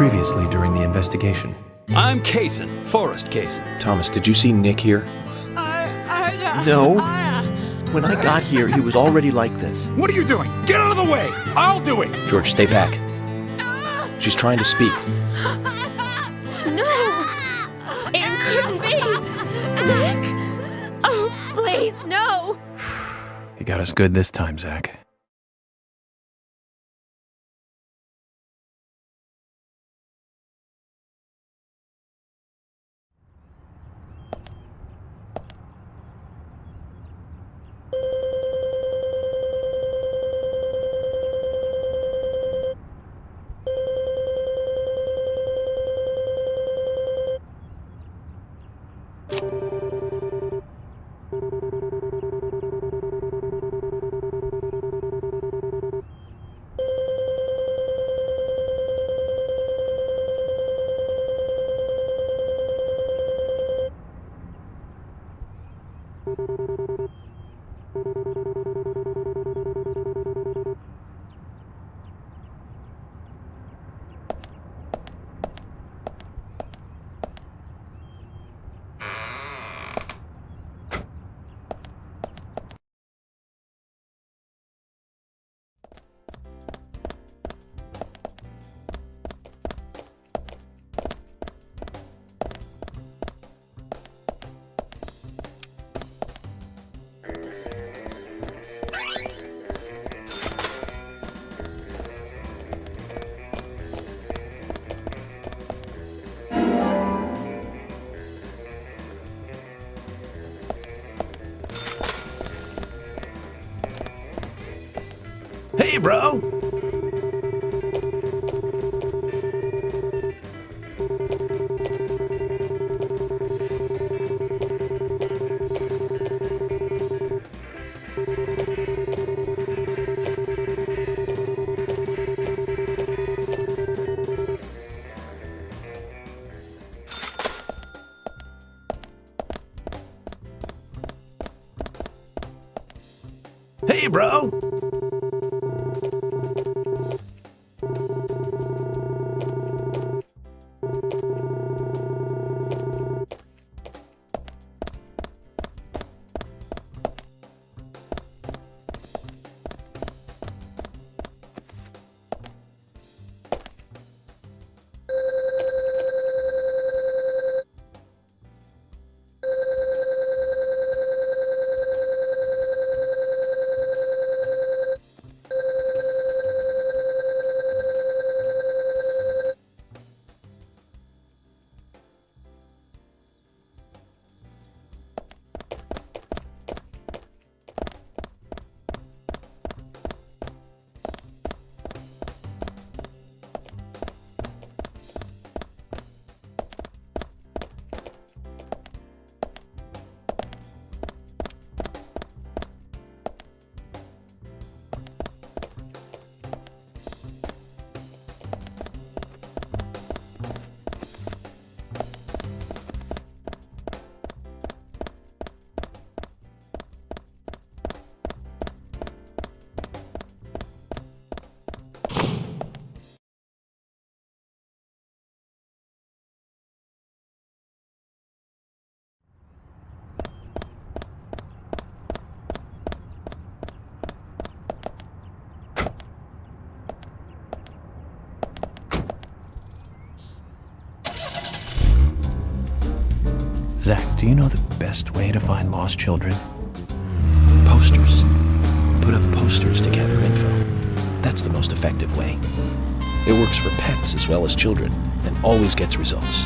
Previously during the investigation. I'm Kaysen, Forrest Kaysen. Thomas, did you see Nick here? No. When I got here, he was already like this. What are you doing? Get out of the way! I'll do it! George, stay back. She's trying to speak. No! It couldn't be! Nick! Oh, please, no! You got us good this time, Zach. Hey, bro! Hey, bro! Zach, do you know the best way to find lost children? Posters. Put up posters to gather info. That's the most effective way. It works for pets as well as children, and always gets results.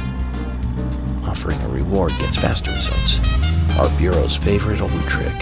Offering a reward gets faster results. Our Bureau's favorite old trick.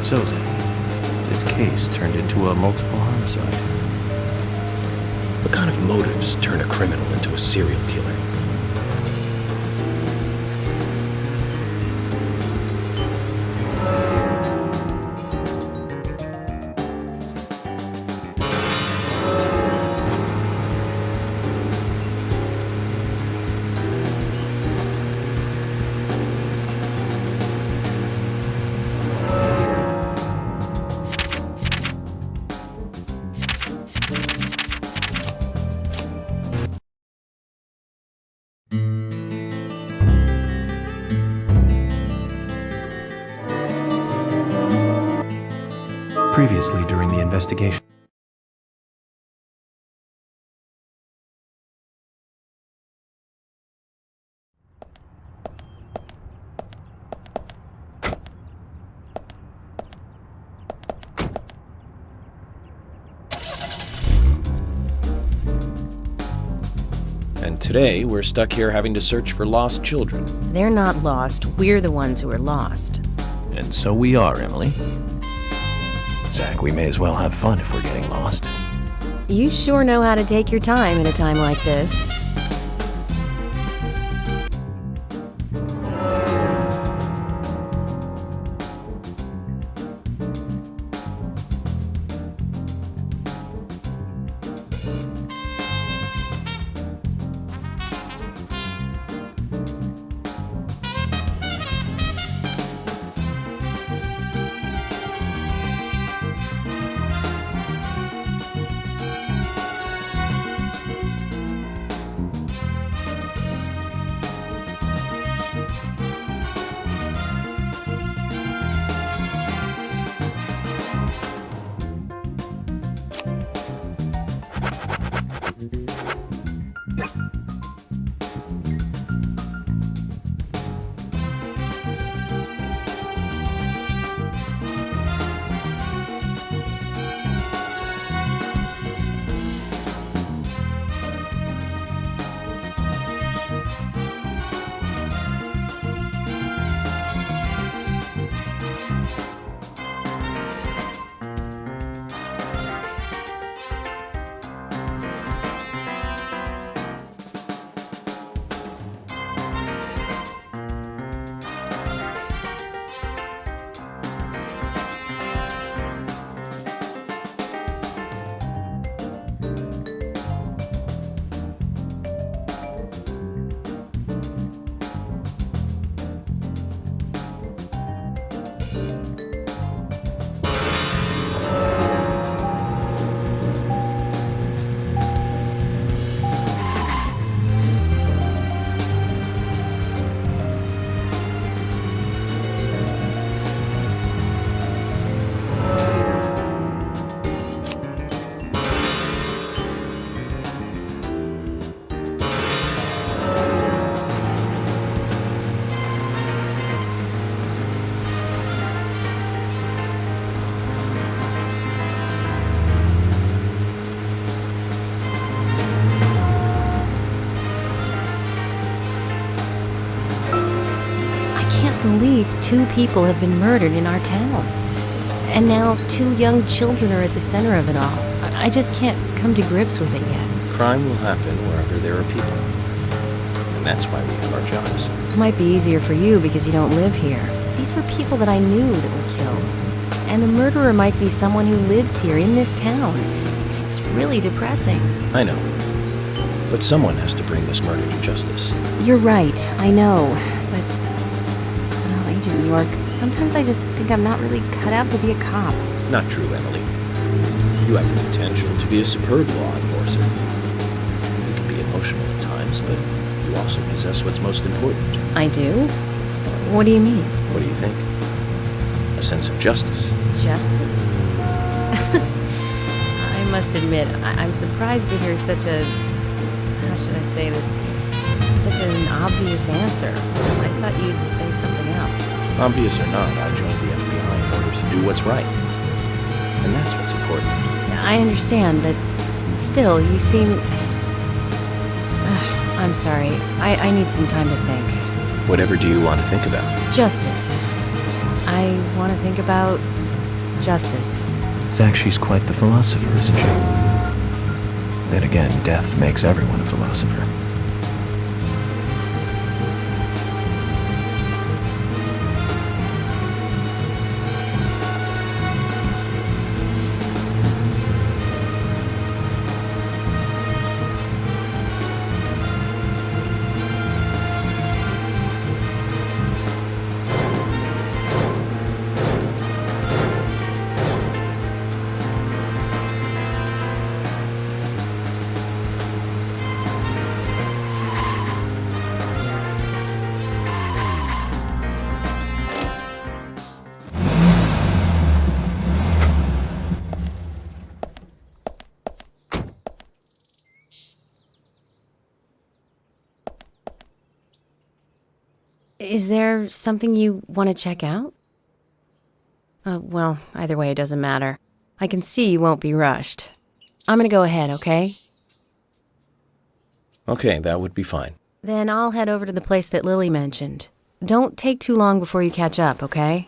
So, Zach, this case turned into a multiple homicide. What kind of motives turn a criminal into a serial killer? Previously during the investigation. And today, we're stuck here having to search for lost children. They're not lost. We're the ones who are lost. And so we are, Emily. Zach, we may as well have fun if we're getting lost. You sure know how to take your time in a time like this. Believe 2 people have been murdered in our town. And now 2 young children are at the center of it all. I just can't come to grips with it yet. Crime will happen wherever there are people. And that's why we have our jobs. It might be easier for you because you don't live here. These were people that I knew that were killed. And the murderer might be someone who lives here in this town. It's really depressing. I know. But someone has to bring this murder to justice. You're right, I know. But Agent York, sometimes I just think I'm not really cut out to be a cop. Not true, Emily. You have the potential to be a superb law enforcer. You can be emotional at times, but you also possess what's most important. I do? What do you mean? What do you think? A sense of justice. Justice? I must admit, I'm surprised to hear such a... how should I say this? Such an obvious answer. I thought you'd say something else. Obvious or not, I joined the FBI in order to do what's right. And that's what's important. I understand, but still, you seem... I'm sorry. I need some time to think. Whatever do you want to think about? Justice. I want to think about Justice. Zach, she's quite the philosopher, isn't she? Then again, death makes everyone a philosopher. Is there something you want to check out? Well, either way, it doesn't matter. I can see you won't be rushed. I'm gonna go ahead, okay? Okay, that would be fine. Then I'll head over to the place that Lily mentioned. Don't take too long before you catch up, okay?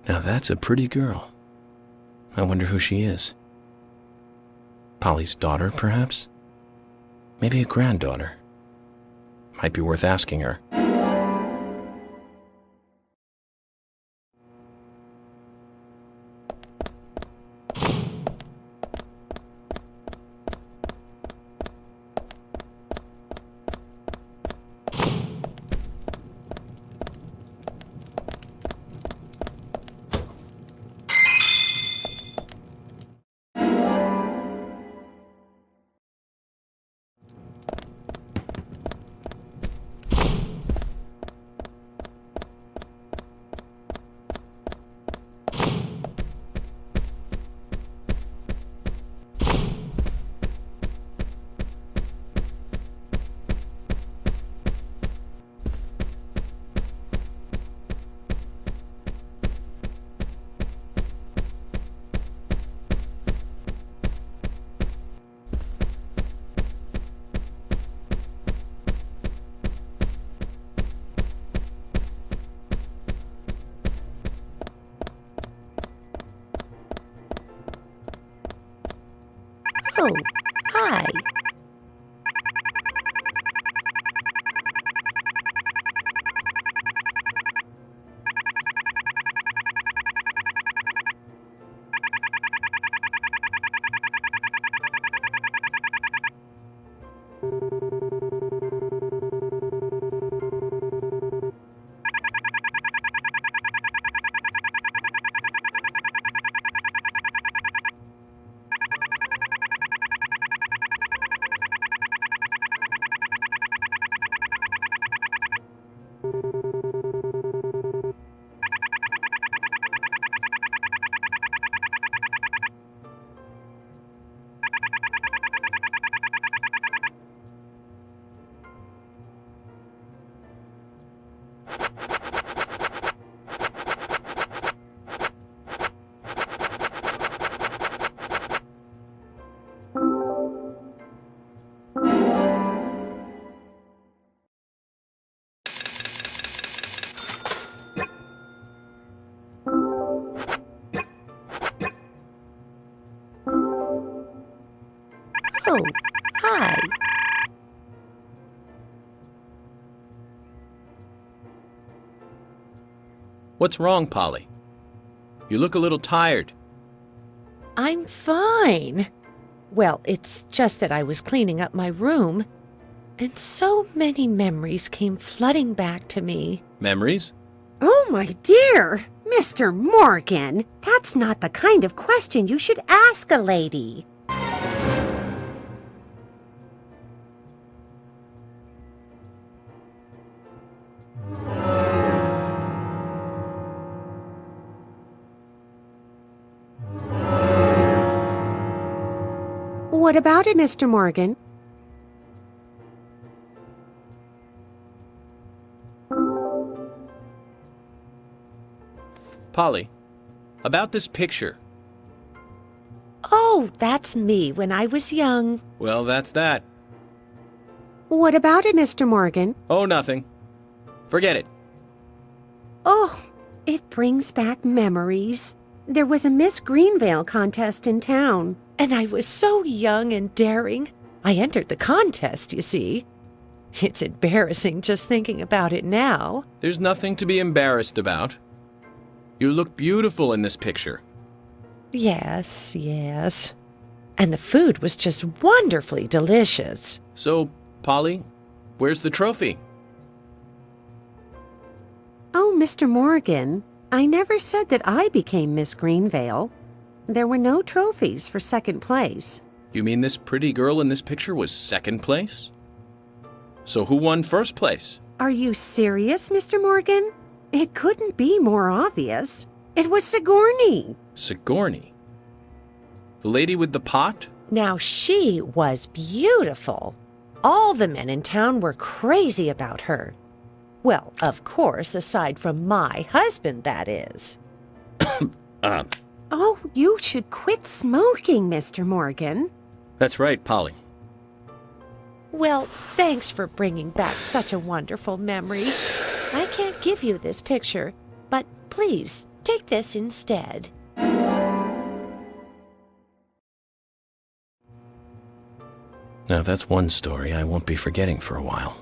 Now that's a pretty girl. I wonder who she is. Polly's daughter, perhaps? Maybe a granddaughter. Might be worth asking her. Oh, hi. Oh, hi. What's wrong, Polly? You look a little tired. I'm fine. Well, it's just that I was cleaning up my room, and so many memories came flooding back to me. Memories? Oh, my dear, Mr. Morgan, that's not the kind of question you should ask a lady. What about it, Mr. Morgan? Polly, about this picture. Oh, that's me when I was young. Well, that's that. What about it, Mr. Morgan? Oh, nothing. Forget it. Oh, it brings back memories. There was a Miss Greenvale contest in town. And I was so young and daring. I entered the contest, you see. It's embarrassing just thinking about it now. There's nothing to be embarrassed about. You look beautiful in this picture. Yes, yes. And the food was just wonderfully delicious. So, Polly, where's the trophy? Oh, Mr. Morgan, I never said that I became Miss Greenvale. There were no trophies for second place. You mean this pretty girl in this picture was second place? So who won first place? Are you serious, Mr. Morgan? It couldn't be more obvious. It was Sigourney. Sigourney? The lady with the pot? Now, she was beautiful. All the men in town were crazy about her. Well, of course, aside from my husband, that is. Oh, you should quit smoking, Mr. Morgan. That's right, Polly. Well, thanks for bringing back such a wonderful memory. I can't give you this picture, but please take this instead. Now that's one story I won't be forgetting for a while.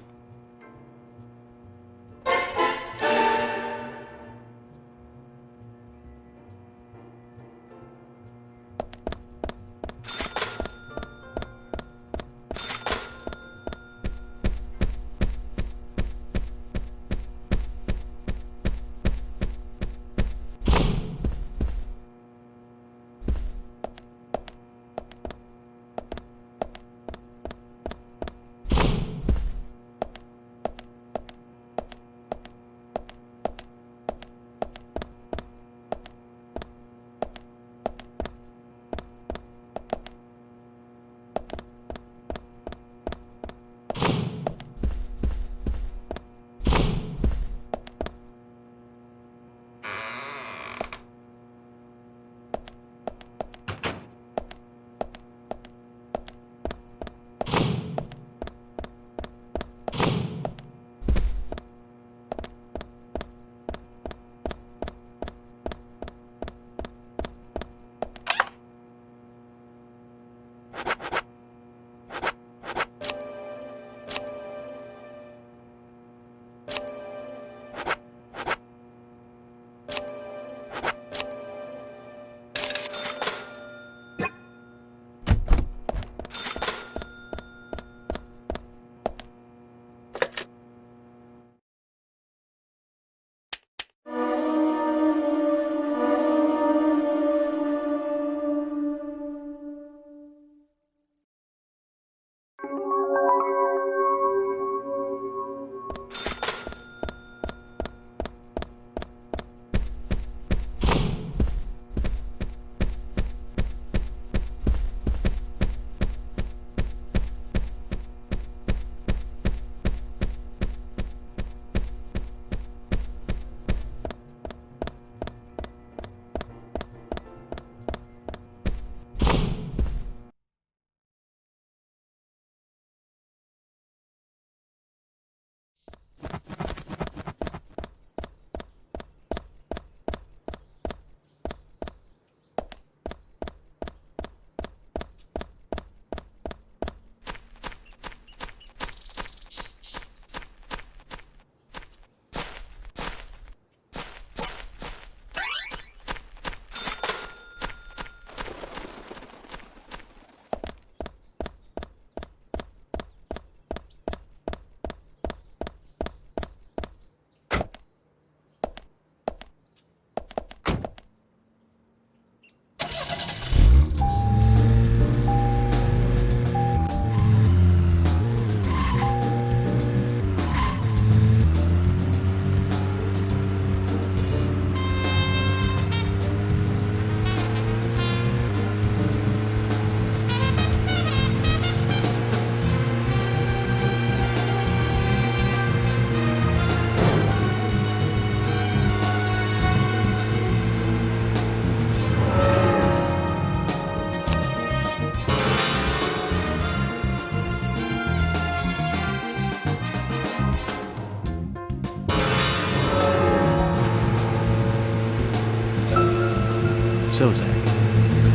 So, Zach,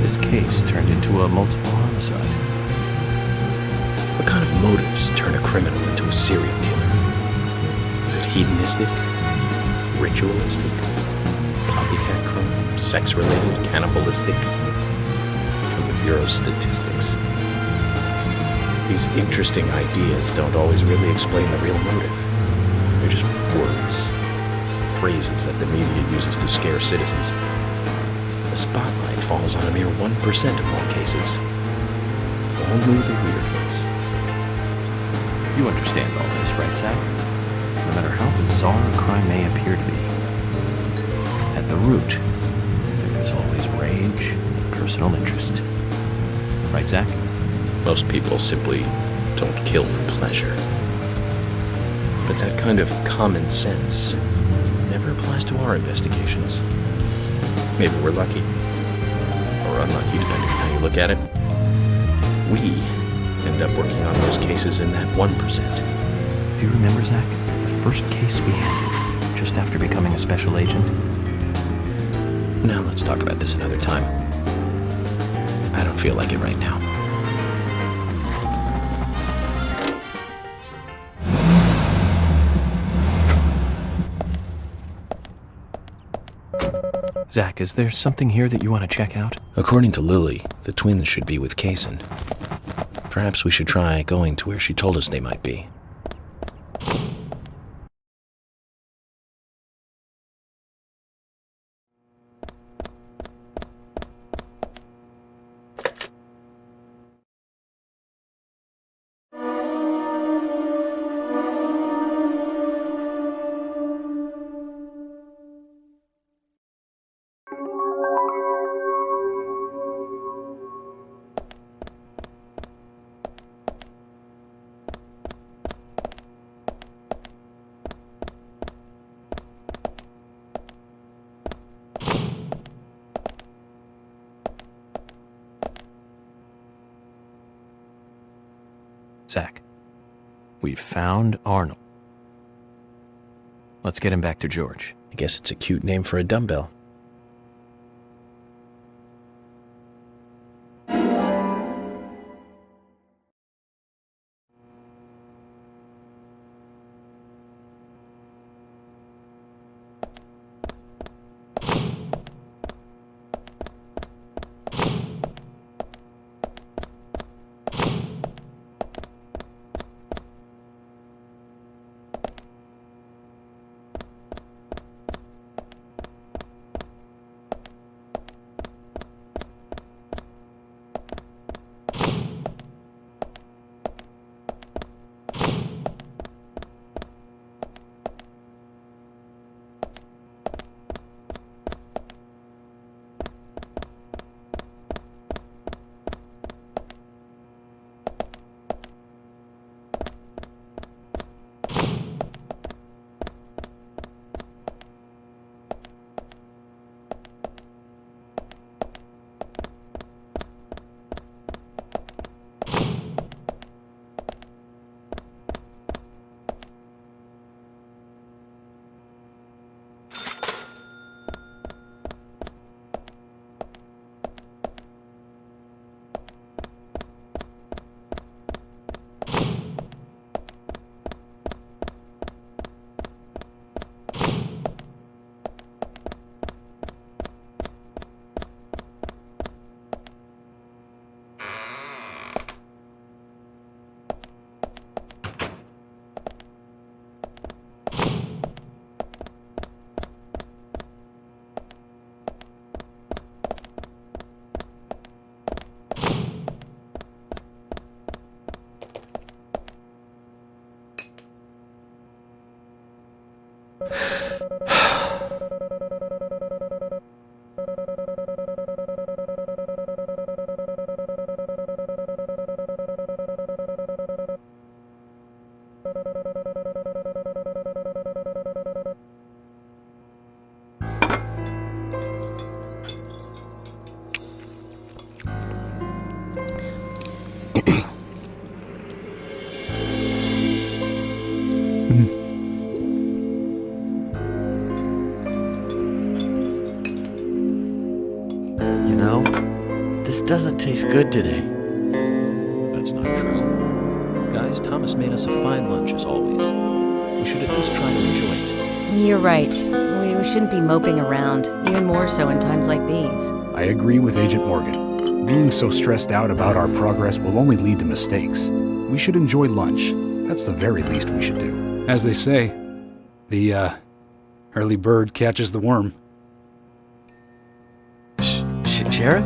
this case turned into a multiple homicide. What kind of motives turn a criminal into a serial killer? Is it hedonistic? Ritualistic? Copycat crime? Sex-related? Cannibalistic? From the Bureau's statistics, these interesting ideas don't always really explain the real motive. They're just words, phrases that the media uses to scare citizens. The spotlight falls on a mere 1% of all cases. Only the weird ones. You understand all this, right, Zach? No matter how bizarre a crime may appear to be, at the root, there is always rage and personal interest. Right, Zach? Most people simply don't kill for pleasure. But that kind of common sense never applies to our investigations. Maybe we're lucky, or unlucky, depending on how you look at it. We end up working on those cases in that 1%. Do you remember, Zach, the first case we handled just after becoming a special agent? Now let's talk about this another time. I don't feel like it right now. Zach, is there something here that you want to check out? According to Lily, the twins should be with Kaysen. Perhaps we should try going to where she told us they might be. Zach, we've found Arnold. Let's get him back to George. I guess it's a cute name for a dumbbell. know, this doesn't taste good today. That's not true. Guys, Thomas made us a fine lunch as always. We should at least try to enjoy it. You're right. We shouldn't be moping around, even more so in times like these. I agree with Agent Morgan. Being so stressed out about our progress will only lead to mistakes. We should enjoy lunch. That's the very least we should do. As they say, the early bird catches the worm. Sheriff?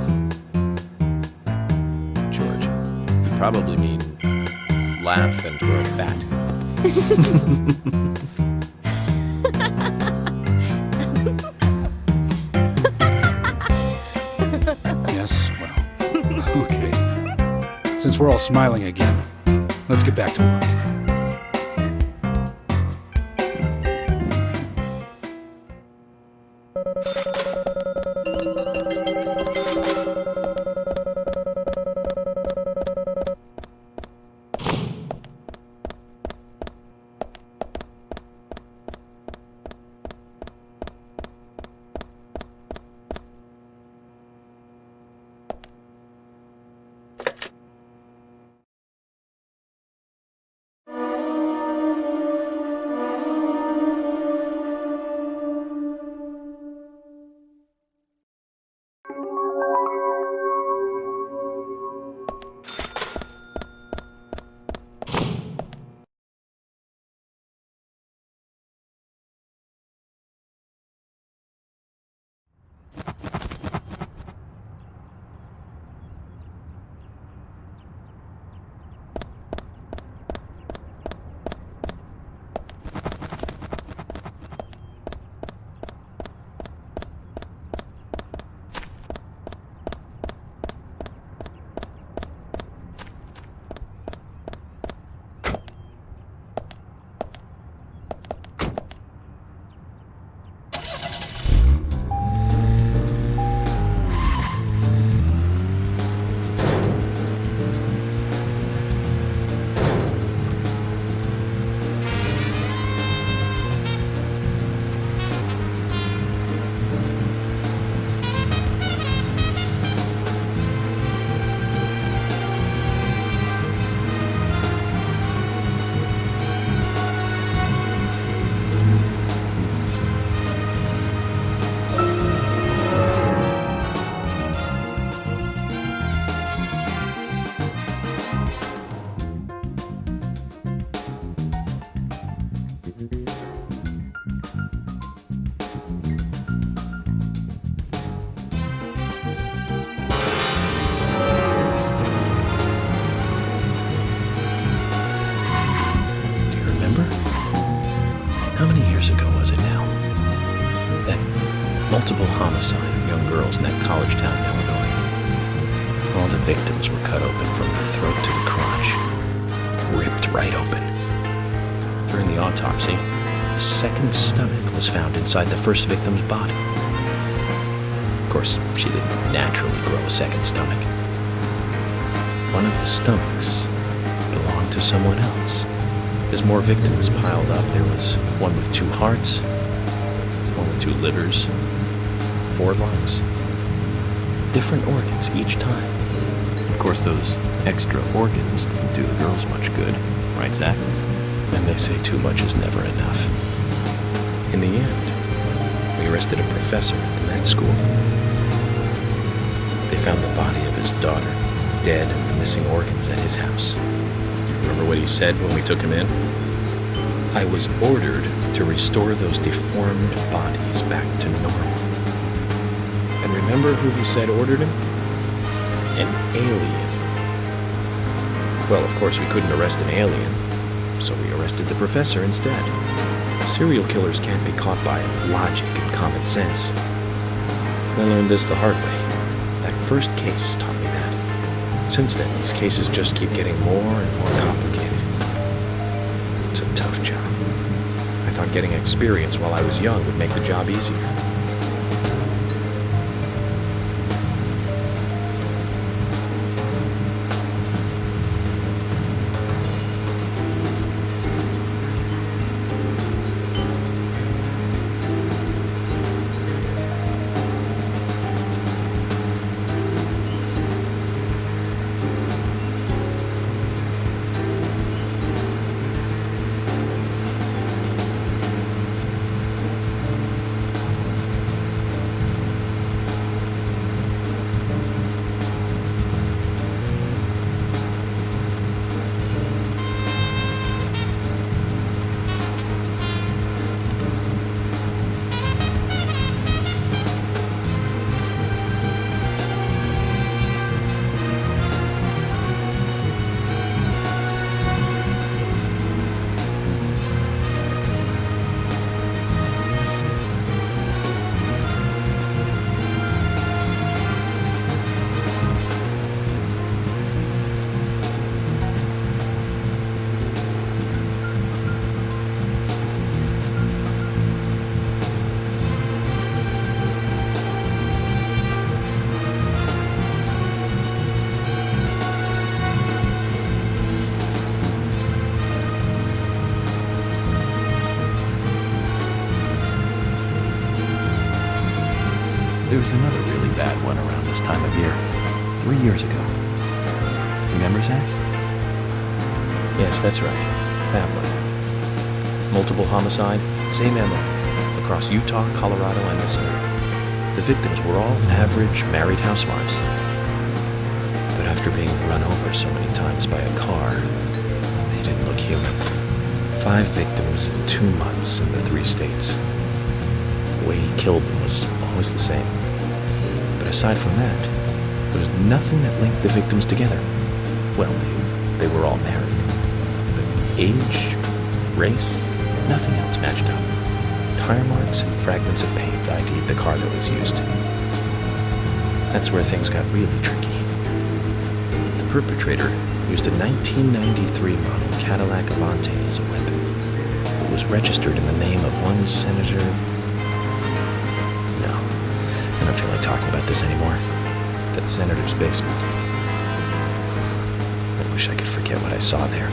George, you probably mean laugh and grow fat. Yes, well, okay. Since we're all smiling again, let's get back to work. multiple homicide of young girls in that college town in Illinois. All the victims were cut open from the throat to the crotch, ripped right open. During the autopsy, a second stomach was found inside the first victim's body. Of course, she didn't naturally grow a second stomach. One of the stomachs belonged to someone else. As more victims piled up, there was one with 2 hearts, one with 2 livers, 4 lungs. Different organs each time. Of course, those extra organs didn't do the girls much good, right, Zach? And they say too much is never enough. In the end, we arrested a professor at the med school. They found the body of his daughter, dead, and the missing organs at his house. Remember what he said when we took him in? I was ordered to restore those deformed bodies back to normal. And remember who he said ordered him? An alien. Well, of course, we couldn't arrest an alien, so we arrested the professor instead. Serial killers can't be caught by logic and common sense. I learned this the hard way. That first case taught me that. Since then, these cases just keep getting more and more complicated. It's a tough job. I thought getting experience while I was young would make the job easier. was another really bad one around this time of year. 3 years ago. Remember, Zach? Yes, that's right. That one. Multiple homicide, same MO, across Utah, Colorado, and Missouri. The victims were all average married housewives. But after being run over so many times by a car, they didn't look human. 5 victims in 2 months in the 3 states. The way he killed them was always the same. But aside from that, there was nothing that linked the victims together. Well, they were all married. But age, race, nothing else matched up. Tire marks and fragments of paint ID'd the car that was used. That's where things got really tricky. The perpetrator used a 1993 model Cadillac Avante as a weapon. It was registered in the name of one Senator... No, I don't feel like talking about this anymore. That senator's basement. I wish I could forget what I saw there.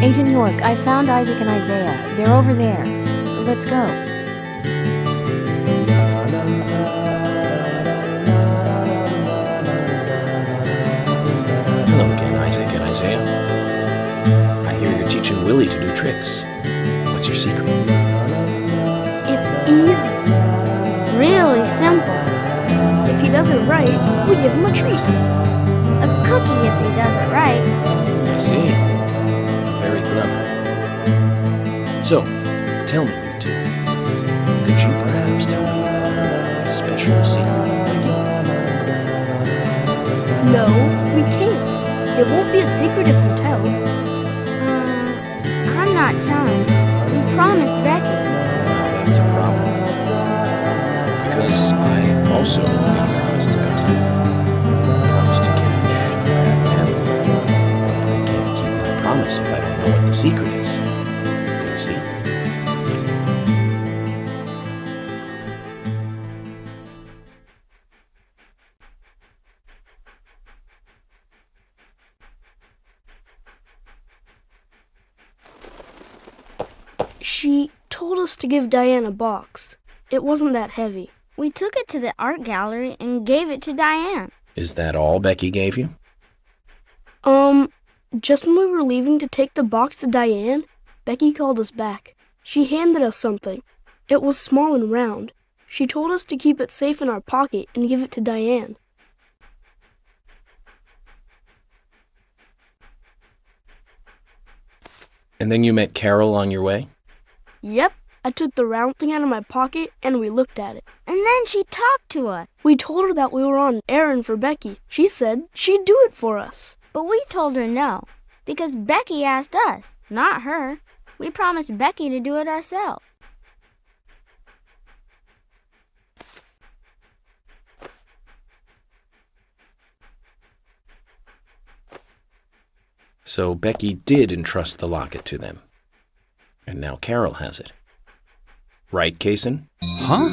Agent York, I found Isaac and Isaiah. They're over there. Let's go. Hello again, Isaac and Isaiah. I hear you're teaching Willie to do tricks. What's your secret? It's easy. Really simple. If he does it right, we give him a treat. A cookie if he does it right. I see. Very clever. So, tell me, you two. Could you perhaps tell me a special secret of Becky? No, we can't. It won't be a secret if we tell. I'm not telling. We promised Becky. Now that's a problem. Because I also promised to catch I can't keep my promise if I don't know what the secret is. Do you see? She told us to give Diane a box. It wasn't that heavy. We took it to the art gallery and gave it to Diane. Is that all Becky gave you? Just when we were leaving to take the box to Diane, Becky called us back. She handed us something. It was small and round. She told us to keep it safe in our pocket and give it to Diane. And then you met Carol on your way? Yep, I took the round thing out of my pocket and we looked at it. And then she talked to us. We told her that we were on an errand for Becky. She said she'd do it for us. But we told her no, because Becky asked us, not her. We promised Becky to do it ourselves. So Becky did entrust the locket to them. And now Carol has it. Right, Kaysen? Huh?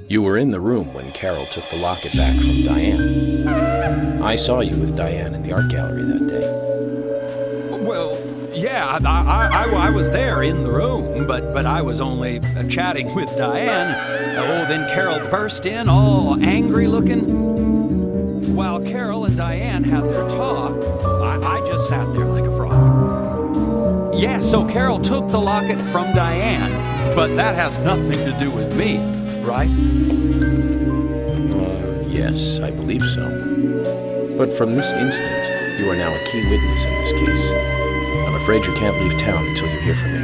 You were in the room when Carol took the locket back from Diane. I saw you with Diane in the art gallery that day. Well, yeah, I was there in the room, but I was only chatting with Diane. Oh, then Carol burst in, all angry looking. While Carol and Diane had their talk, I just sat there like a frog. Yeah, so Carol took the locket from Diane, but that has nothing to do with me. right? Yes, I believe so. But from this instant, you are now a key witness in this case. I'm afraid you can't leave town until you hear from me.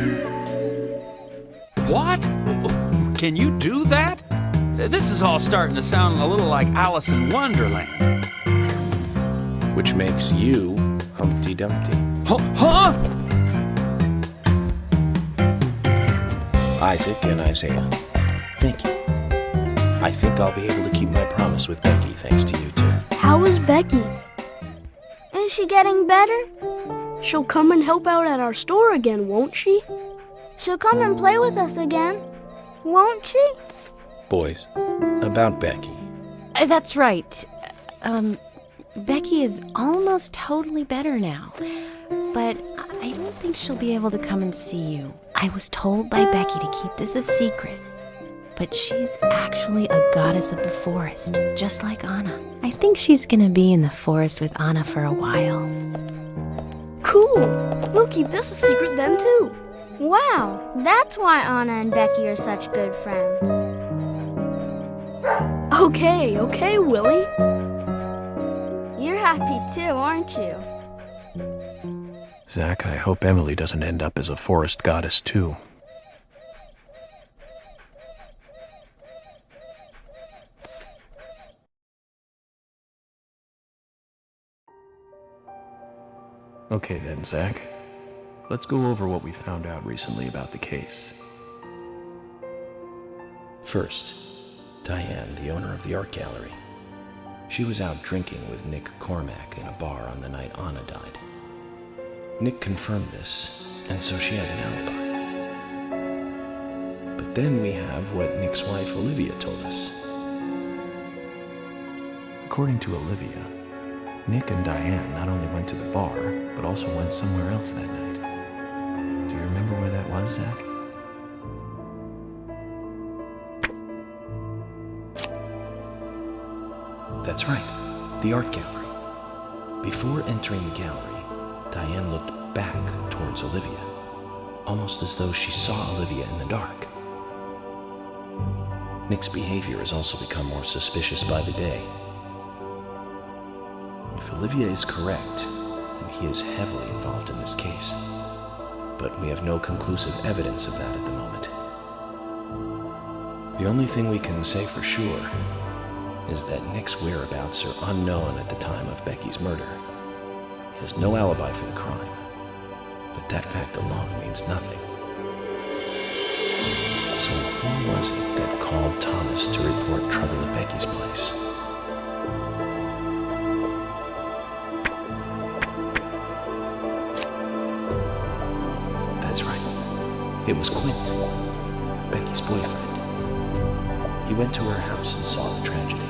What? Can you do that? This is all starting to sound a little like Alice in Wonderland. Which makes you Humpty Dumpty. Huh? Isaac and Isaiah, thank you. I think I'll be able to keep my promise with Becky thanks to you two. How is Becky? Is she getting better? She'll come and help out at our store again, won't she? She'll come and play with us again, won't she? Boys, about Becky. That's right. Becky is almost totally better now. But I don't think she'll be able to come and see you. I was told by Becky to keep this a secret. But she's actually a goddess of the forest, just like Anna. I think she's gonna be in the forest with Anna for a while. Cool. We'll keep this a secret then, too. Wow, that's why Anna and Becky are such good friends. Okay, Willie. You're happy too, aren't you? Zach, I hope Emily doesn't end up as a forest goddess, too. Okay then, Zach. Let's go over what we found out recently about the case. First, Diane, the owner of the art gallery. She was out drinking with Nick Cormack in a bar on the night Anna died. Nick confirmed this, and so she has an alibi. But then we have what Nick's wife Olivia told us. According to Olivia, Nick and Diane not only went to the bar, but also went somewhere else that night. Do you remember where that was, Zach? That's right, the art gallery. Before entering the gallery, Diane looked back towards Olivia, almost as though she saw Olivia in the dark. Nick's behavior has also become more suspicious by the day. If Olivia is correct, then he is heavily involved in this case. But we have no conclusive evidence of that at the moment. The only thing we can say for sure is that Nick's whereabouts are unknown at the time of Becky's murder. He has no alibi for the crime, but that fact alone means nothing. So who was it that called Thomas to report trouble at Becky's place? That's right. It was Quint, Becky's boyfriend. He went to her house and saw the tragedy.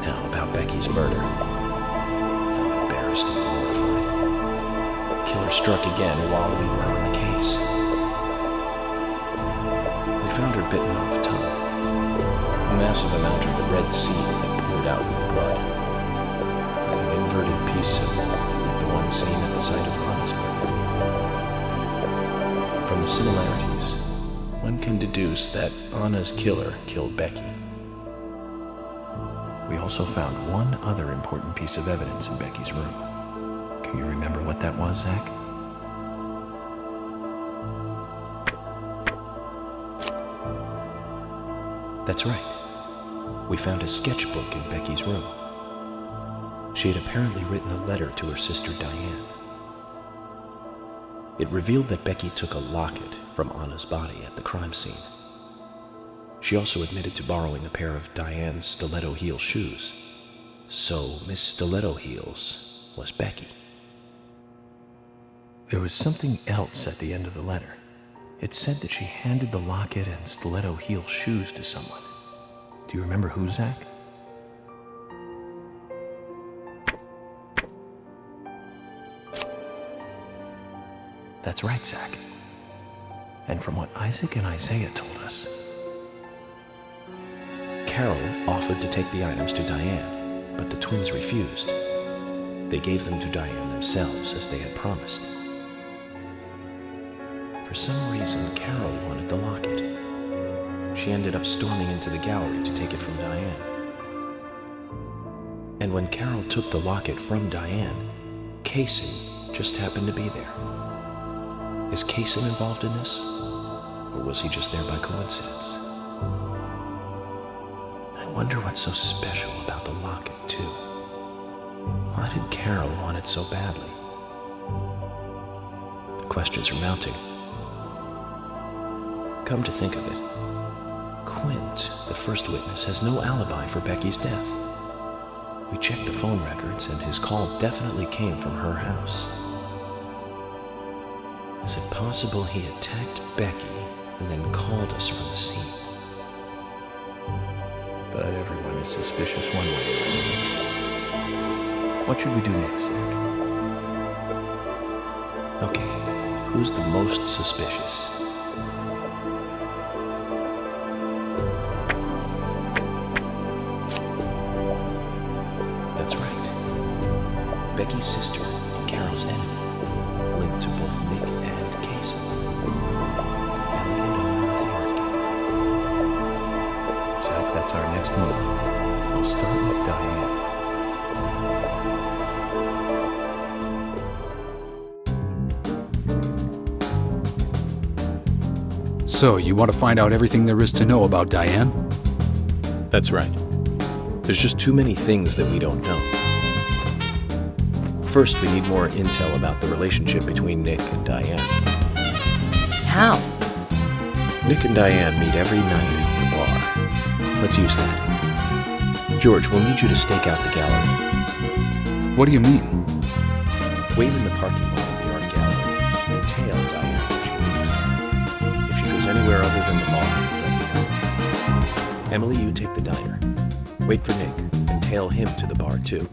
Now about Becky's murder. I'm embarrassed and mortified. The killer struck again while we were on the case. We found her bitten off tongue. A massive amount of red seeds that poured out with blood. And an inverted piece symbol like the one seen at the site of Anna's murder. From the similarities, one can deduce that Anna's killer killed Becky. We also found one other important piece of evidence in Becky's room. Can you remember what that was, Zach? That's right. We found a sketchbook in Becky's room. She had apparently written a letter to her sister Diane. It revealed that Becky took a locket from Anna's body at the crime scene. She also admitted to borrowing a pair of Diane's stiletto heel shoes. So Miss Stiletto Heels was Becky. There was something else at the end of the letter. It said that she handed the locket and stiletto heel shoes to someone. Do you remember who, Zach? That's right, Zach. And from what Isaac and Isaiah told us, Carol offered to take the items to Diane, but the twins refused. They gave them to Diane themselves, as they had promised. For some reason, Carol wanted the locket. she ended up storming into the gallery to take it from Diane. And when Carol took the locket from Diane, Kaysen just happened to be there. Is Kaysen involved in this? Or was he just there by coincidence? I wonder what's so special about the locket, too. Why did Carol want it so badly? The questions are mounting. Come to think of it, Quint, the first witness, has no alibi for Becky's death. We checked the phone records, and his call definitely came from her house. Is it possible he attacked Becky and then called us from the scene? But everyone is suspicious one way or another. What should we do next, Zach? Okay, who's the most suspicious? That's right. Becky's sister and Carol's enemy, linked to both Nick and Kaysen. Elegant owner of the art gallery. Zach, that's our next move. We'll start with Diane. So, you want to find out everything there is to know about Diane? That's right. There's just too many things that we don't know. First, we need more intel about the relationship between Nick and Diane. How? Nick and Diane meet every night at the bar. Let's use that. George, we'll need you to stake out the gallery. What do you mean? Wait in the parking lot of the art gallery and tail Diane when she leaves. If she goes anywhere other than the bar, let me know. Emily, you take the diner. Wait for Nick and tail him to the bar too.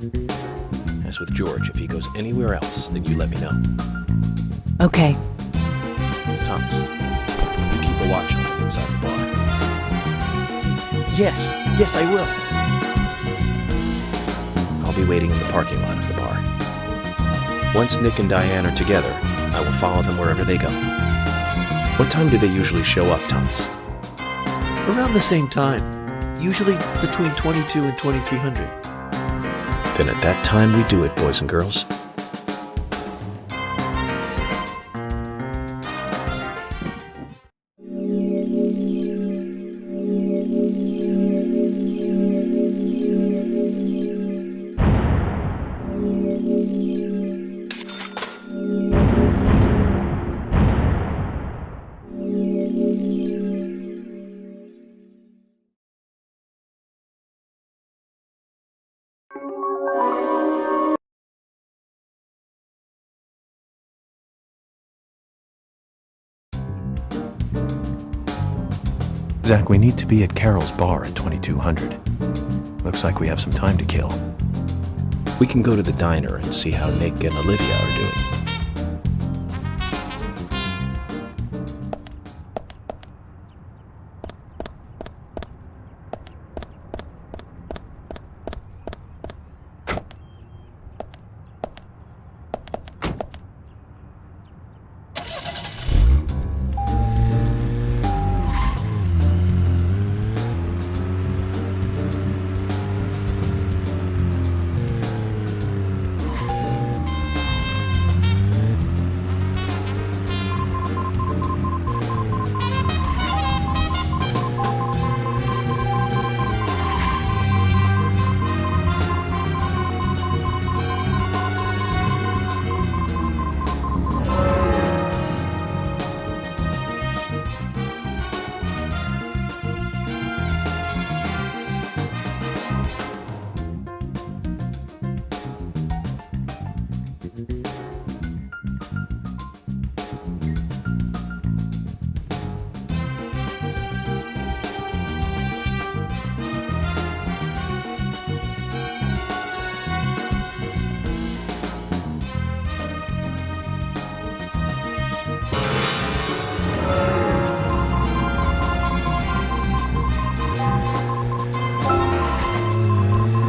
As with George, if he goes anywhere else, then you let me know. Okay. Thomas, you keep a watch on him inside the bar. Yes, I will. I'll be waiting in the parking lot of the bar. Once Nick and Diane are together, I will follow them wherever they go. What time do they usually show up, Thomas? Around the same time. Usually between 22 and 2300. Then at that time we do it, boys and girls. Zach, we need to be at Carol's bar at 2200. Looks like we have some time to kill. We can go to the diner and see how Nick and Olivia are doing.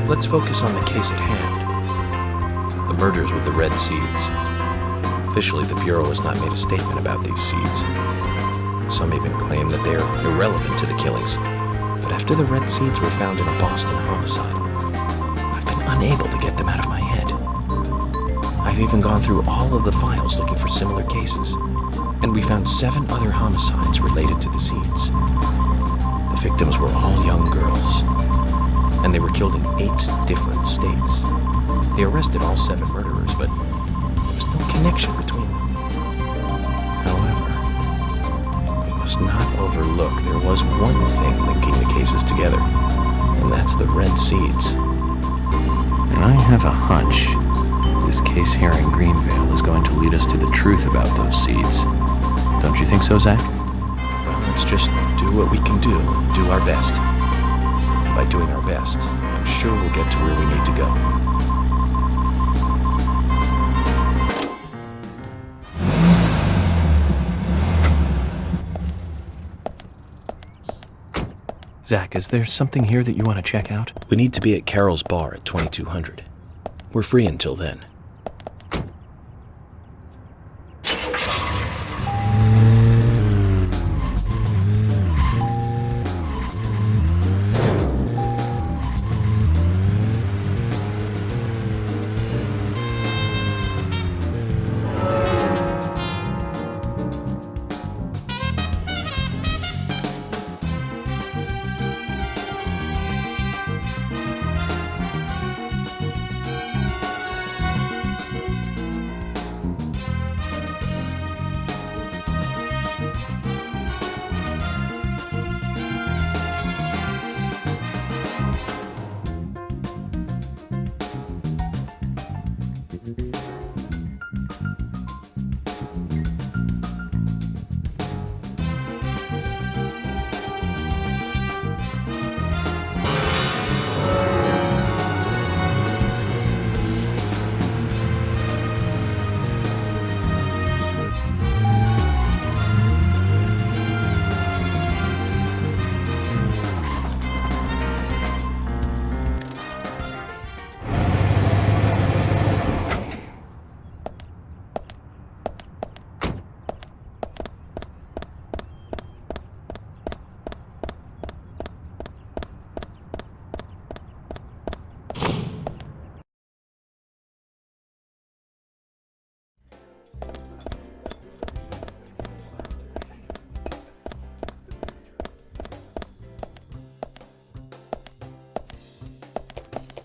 Let's focus on the case at hand. The murders with the red seeds. Officially, the Bureau has not made a statement about these seeds. Some even claim that they're irrelevant to the killings. But after the red seeds were found in a Boston homicide, I've been unable to get them out of my head. I've even gone through all of the files looking for similar cases, and we found 7 other homicides related to the seeds. The victims were all young girls, and they were killed in 8 different states. They arrested all 7 murderers, but there was no connection between them. However, we must not overlook there was one thing linking the cases together, and that's the red seeds. And I have a hunch this case here in Greenvale is going to lead us to the truth about those seeds. Don't you think so, Zach? Well, let's just do what we can do and do our best. And by doing our best, I'm sure we'll get to where we need to go. Zach, is there something here that you want to check out? We need to be at Carol's bar at 2200. We're free until then.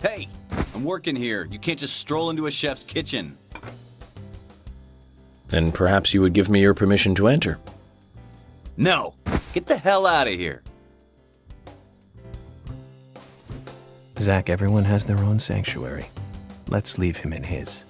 Hey, I'm working here. You can't just stroll into a chef's kitchen. Then perhaps you would give me your permission to enter. No! Get the hell out of here! Zach, everyone has their own sanctuary. Let's leave him in his.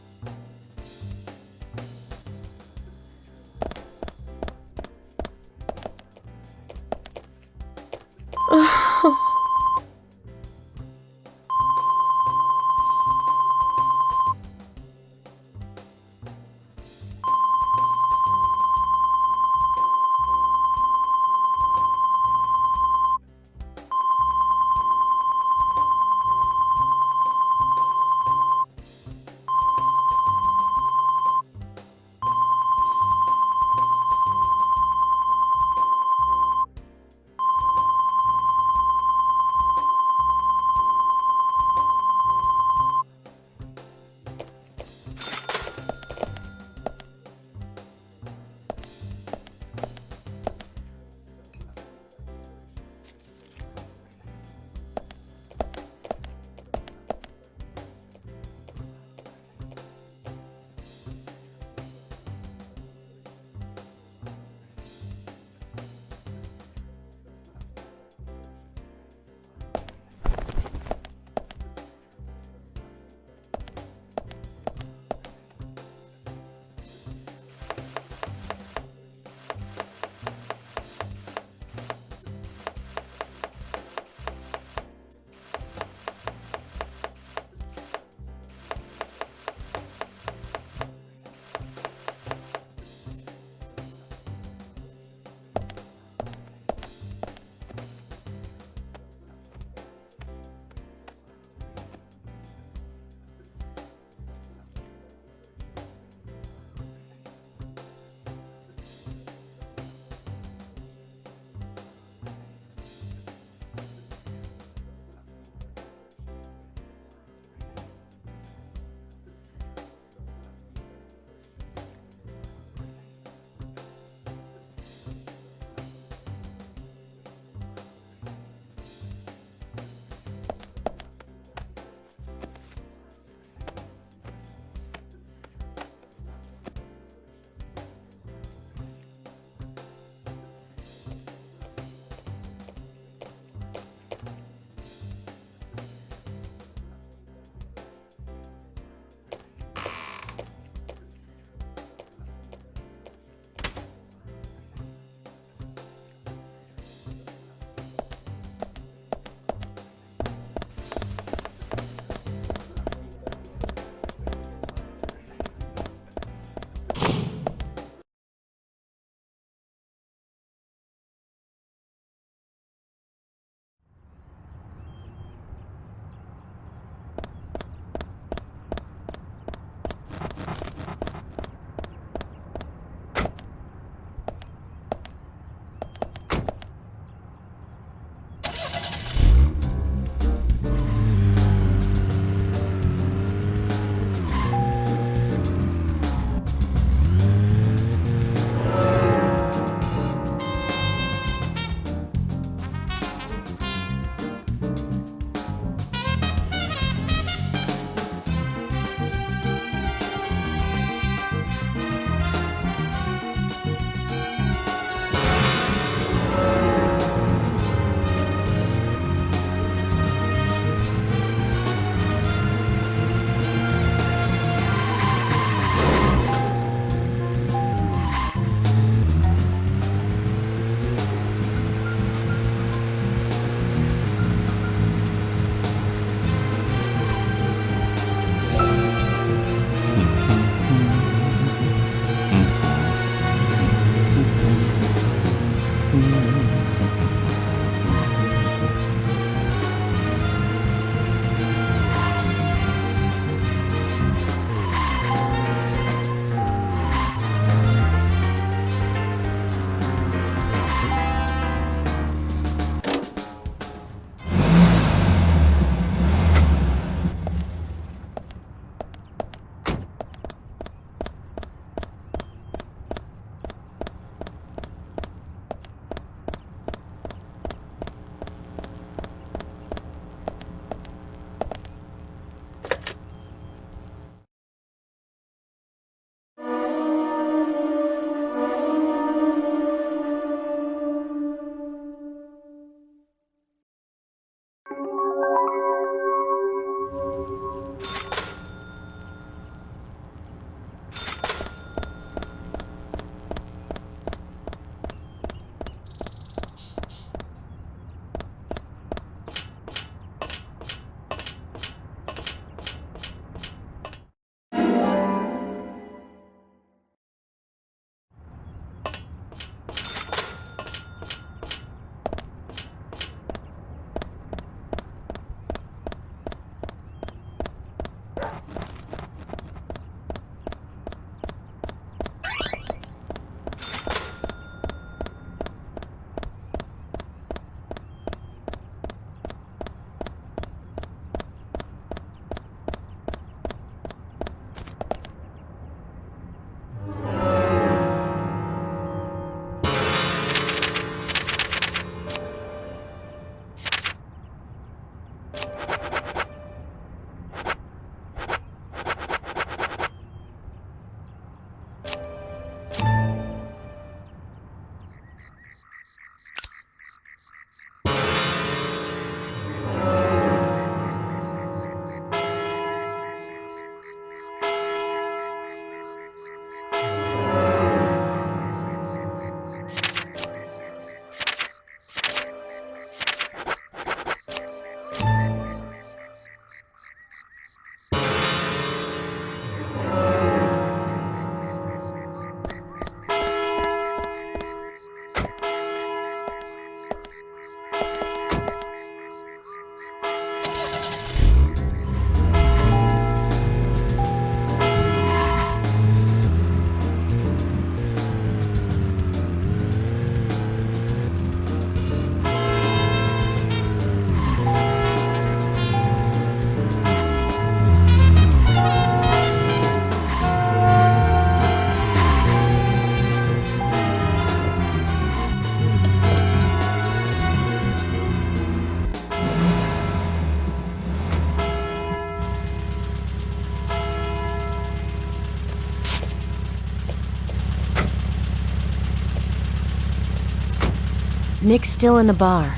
Nick's still in the bar.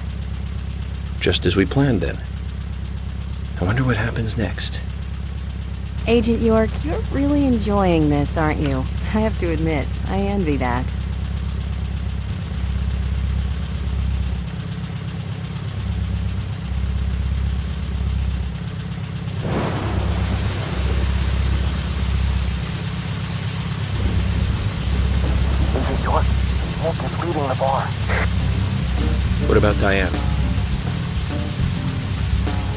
Just as we planned then. I wonder what happens next. Agent York, you're really enjoying this, aren't you? I have to admit, I envy that. Agent York, Nick is leaving the bar. What about Diane?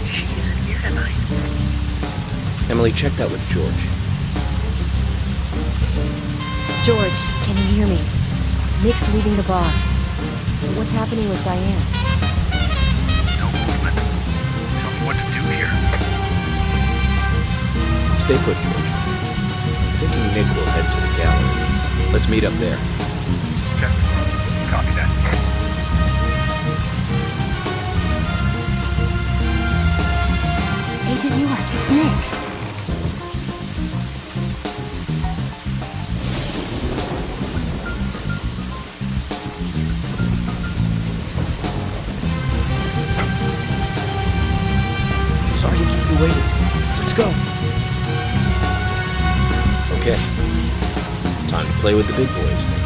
She isn't here tonight. Emily, check that with George. George, can you hear me? Nick's leaving the bar. What's happening with Diane? No movement. Tell me what to do here. Stay put, George. I'm thinking Nick will head to the gallery. Let's meet up there. Okay. Copy that. Agent York, it's Nick. Sorry to keep you waiting. Let's go. Okay. Time to play with the big boys then.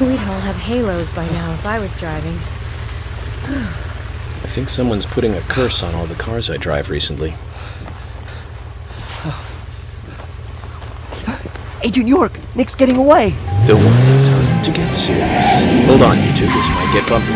We'd all have halos by now if I was driving. I think someone's putting a curse on all the cars I drive recently. Agent York, Nick's getting away. Don't worry, time to get serious. Hold on, you two. This might get bumpy.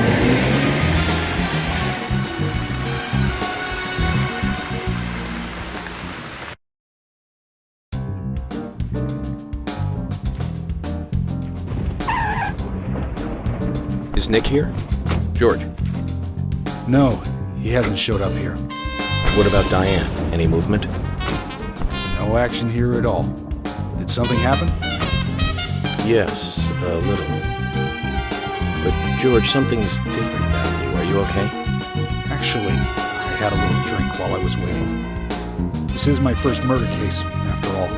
Is Nick here? George? No, he hasn't showed up here. What about Diane? Any movement? No action here at all. Did something happen? Yes, a little. But George, something's different about you. Are you okay? Actually, I had a little drink while I was waiting. This is my first murder case, after all.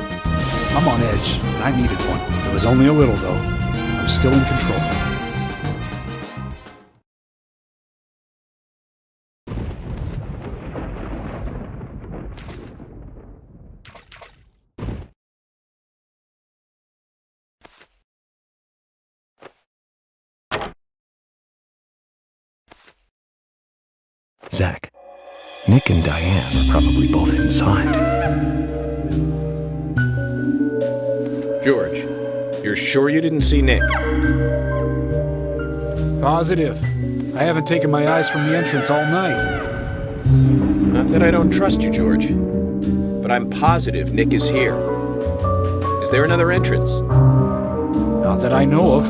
I'm on edge, and I needed one. It was only a little, though. I'm still in control. Zach, Nick and Diane are probably both inside. George, you're sure you didn't see Nick? Positive. I haven't taken my eyes from the entrance all night. Not that I don't trust you, George. But I'm positive Nick is here. Is there another entrance? Not that I know of.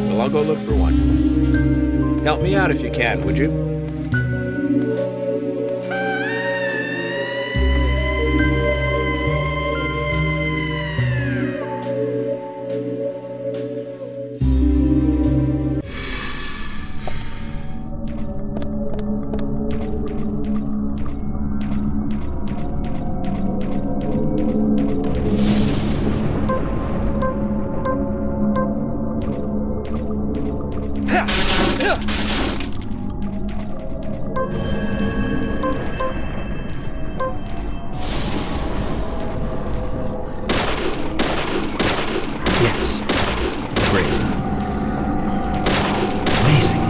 Well, I'll go look for one. Help me out if you can, would you? Yes. Great. Amazing.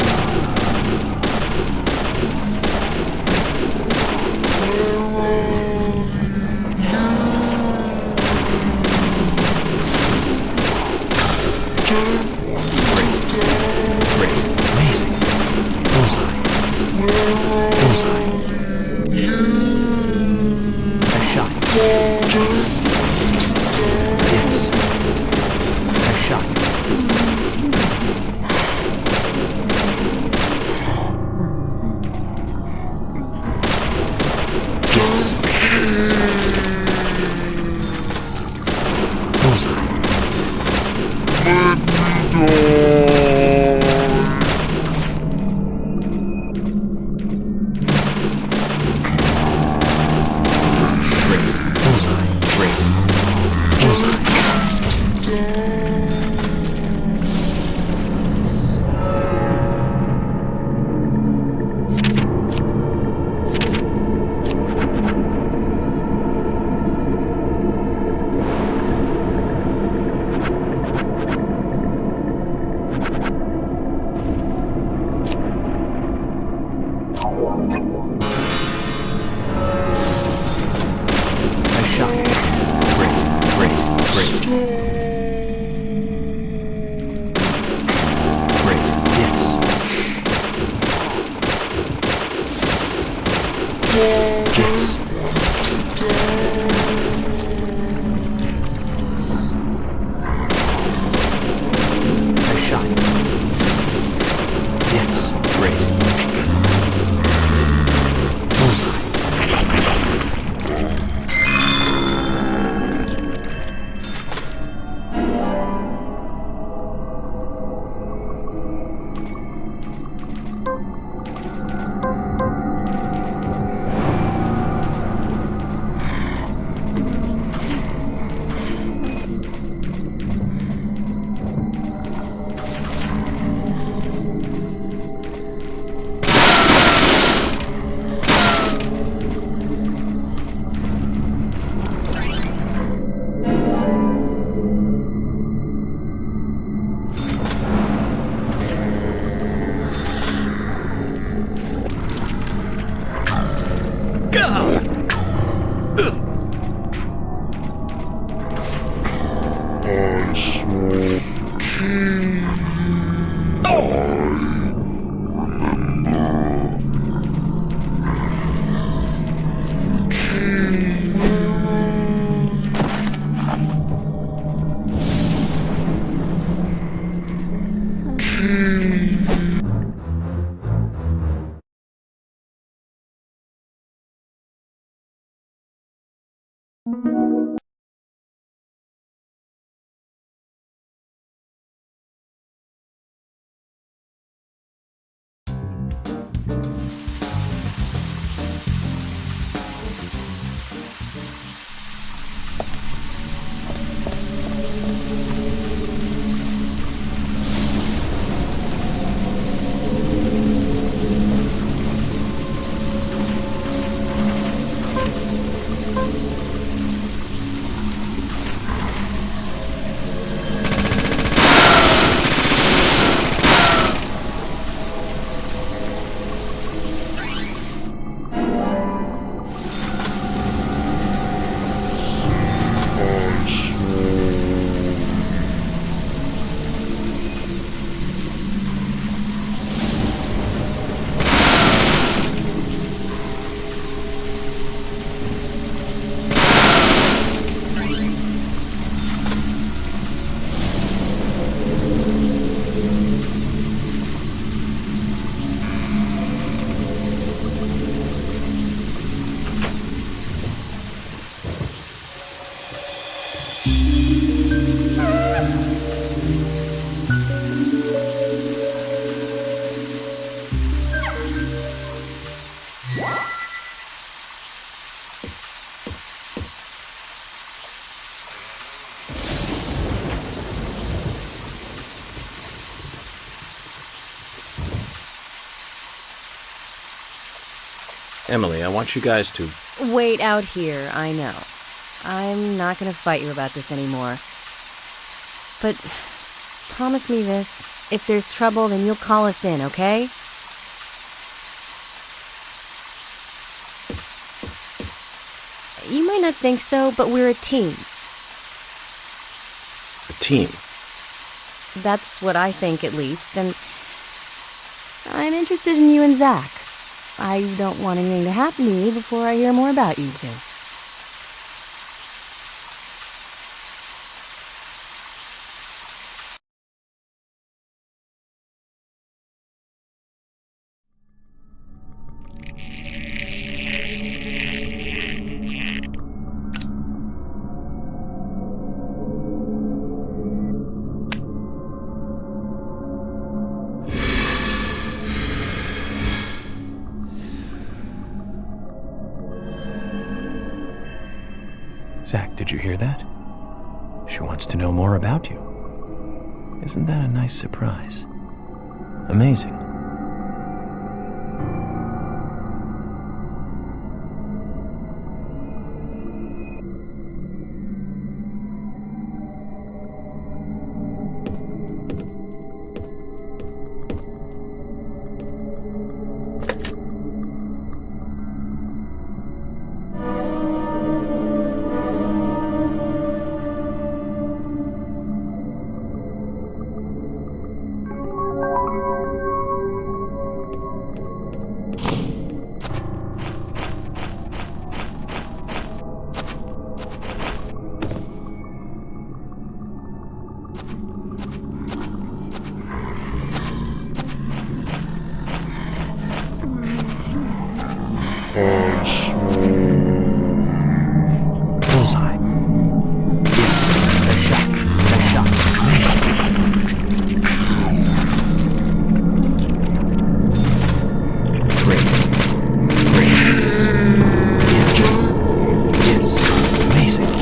Great. Amazing. Bullseye. Bullseye. A shot. Yes. A shot. Yes. Bullseye. Great. Bullseye. Great. Bullseye. A shot. Great. Great. Great. Emily, I want you guys to... Wait out here, I know. I'm not gonna fight you about this anymore. But promise me this. If there's trouble, then you'll call us in, okay? You might not think so, but we're a team. A team? That's what I think, at least, and I'm interested in you and Zach. I don't want anything to happen to you before I hear more about you two. Zach, did you hear that? She wants to know more about you. Isn't that a nice surprise? Amazing. Bullseye. Yes, the shot. Amazing. Great. Yes, amazing.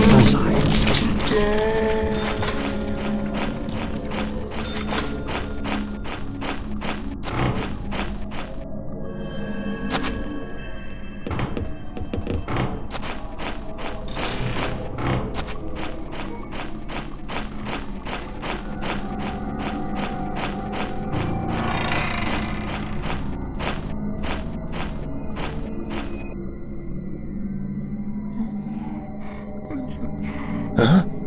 Bullseye. Huh?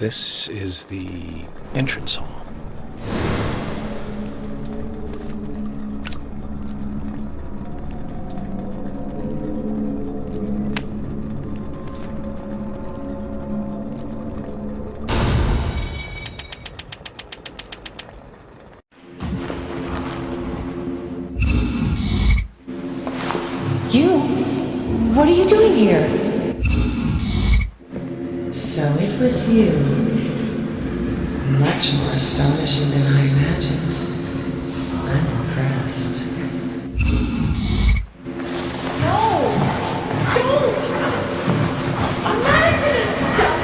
This is the entrance hall. What are you doing here? So it was you. Much more astonishing than I imagined. I'm impressed. No! Don't! I'm not gonna stop!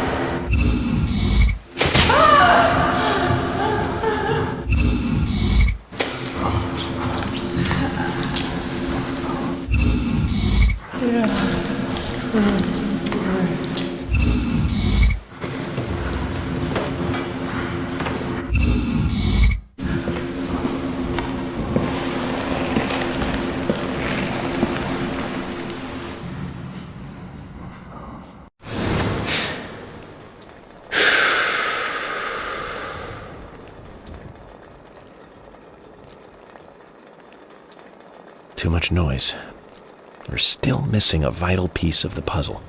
Too much noise. We're still missing a vital piece of the puzzle.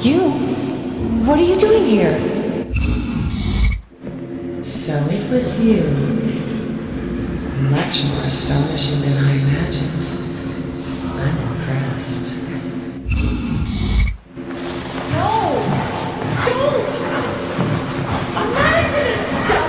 You? What are you doing here? So it was you. Much more astonishing than I imagined. I'm impressed. No! Don't! I'm not gonna stop!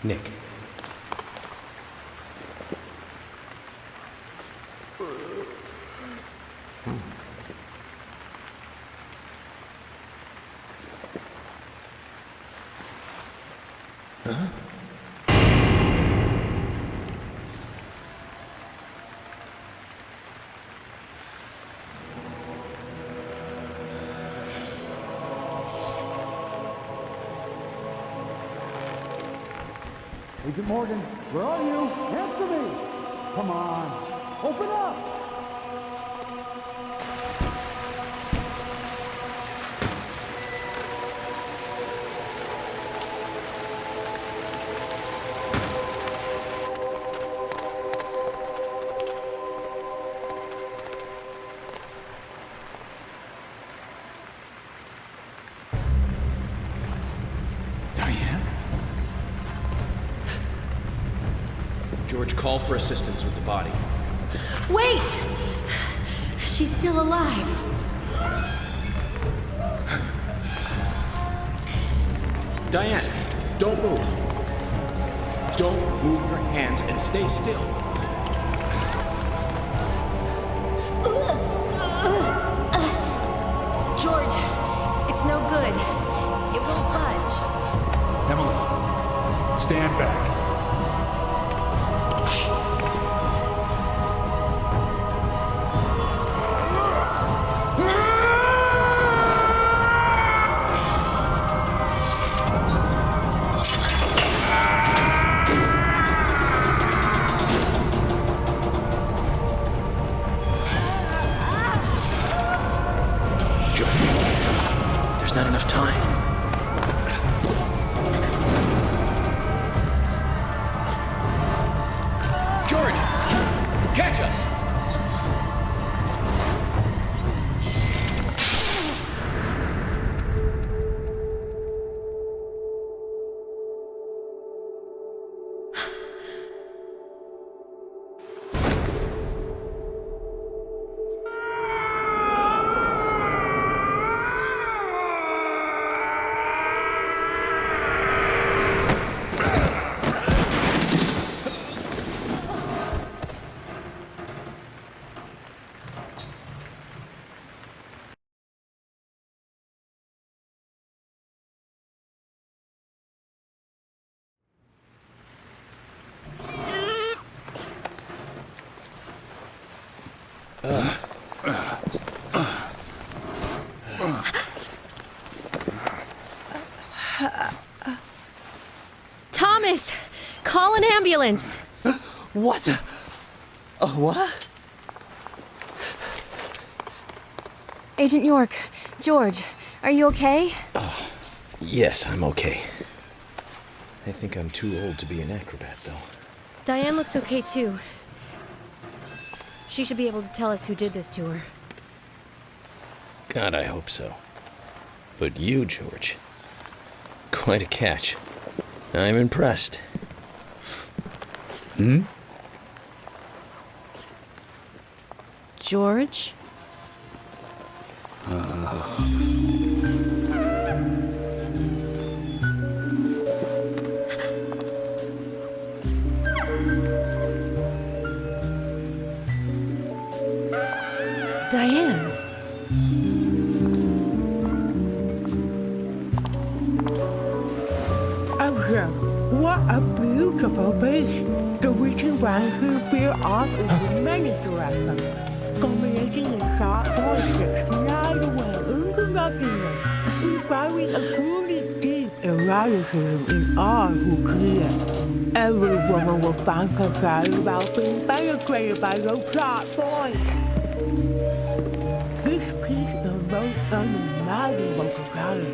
Nick. Huh? Agent Morgan, where are you? Answer me! Come on, open up! Diane? George, call for assistance with the body. Wait! She's still alive. Diane, don't move. Don't move your hands and stay still. George, it's no good. It won't budge. Emily, stand back. George! Catch us! Thomas, call an ambulance. What? What? Agent York, George, are you okay? Yes, I'm okay. I think I'm too old to be an acrobat, though. Diane looks okay too. She should be able to tell us who did this to her. God, I hope so. But you, George, quite a catch. I'm impressed. George? Diane. What a beautiful beach. The reaching round who veer off into many directions, culminating in sharp voices glide away into nothingness, inspiring a truly deep eroticism in all who clear. Every woman will find herself about being penetrated by those sharp voices. This piece is most unimaginable to color.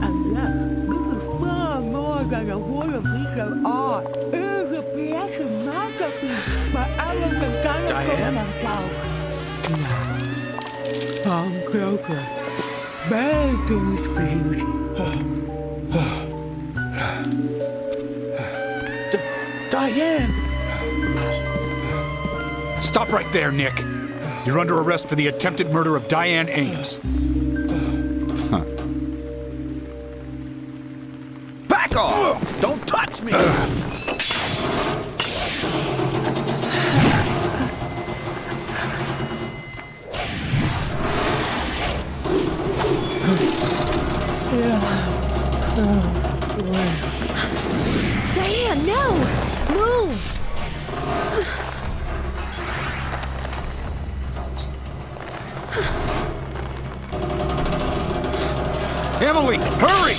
And yes, this is far more than a wooden piece of art. It is a creative masterpiece by elegant Diane? themselves. Now, come closer. Bathe in its beauty. Diane! Stop right there, Nick. You're under arrest for the attempted murder of Diane Ames. Back off! Don't touch me! Diane, no! Move! Emily, hurry!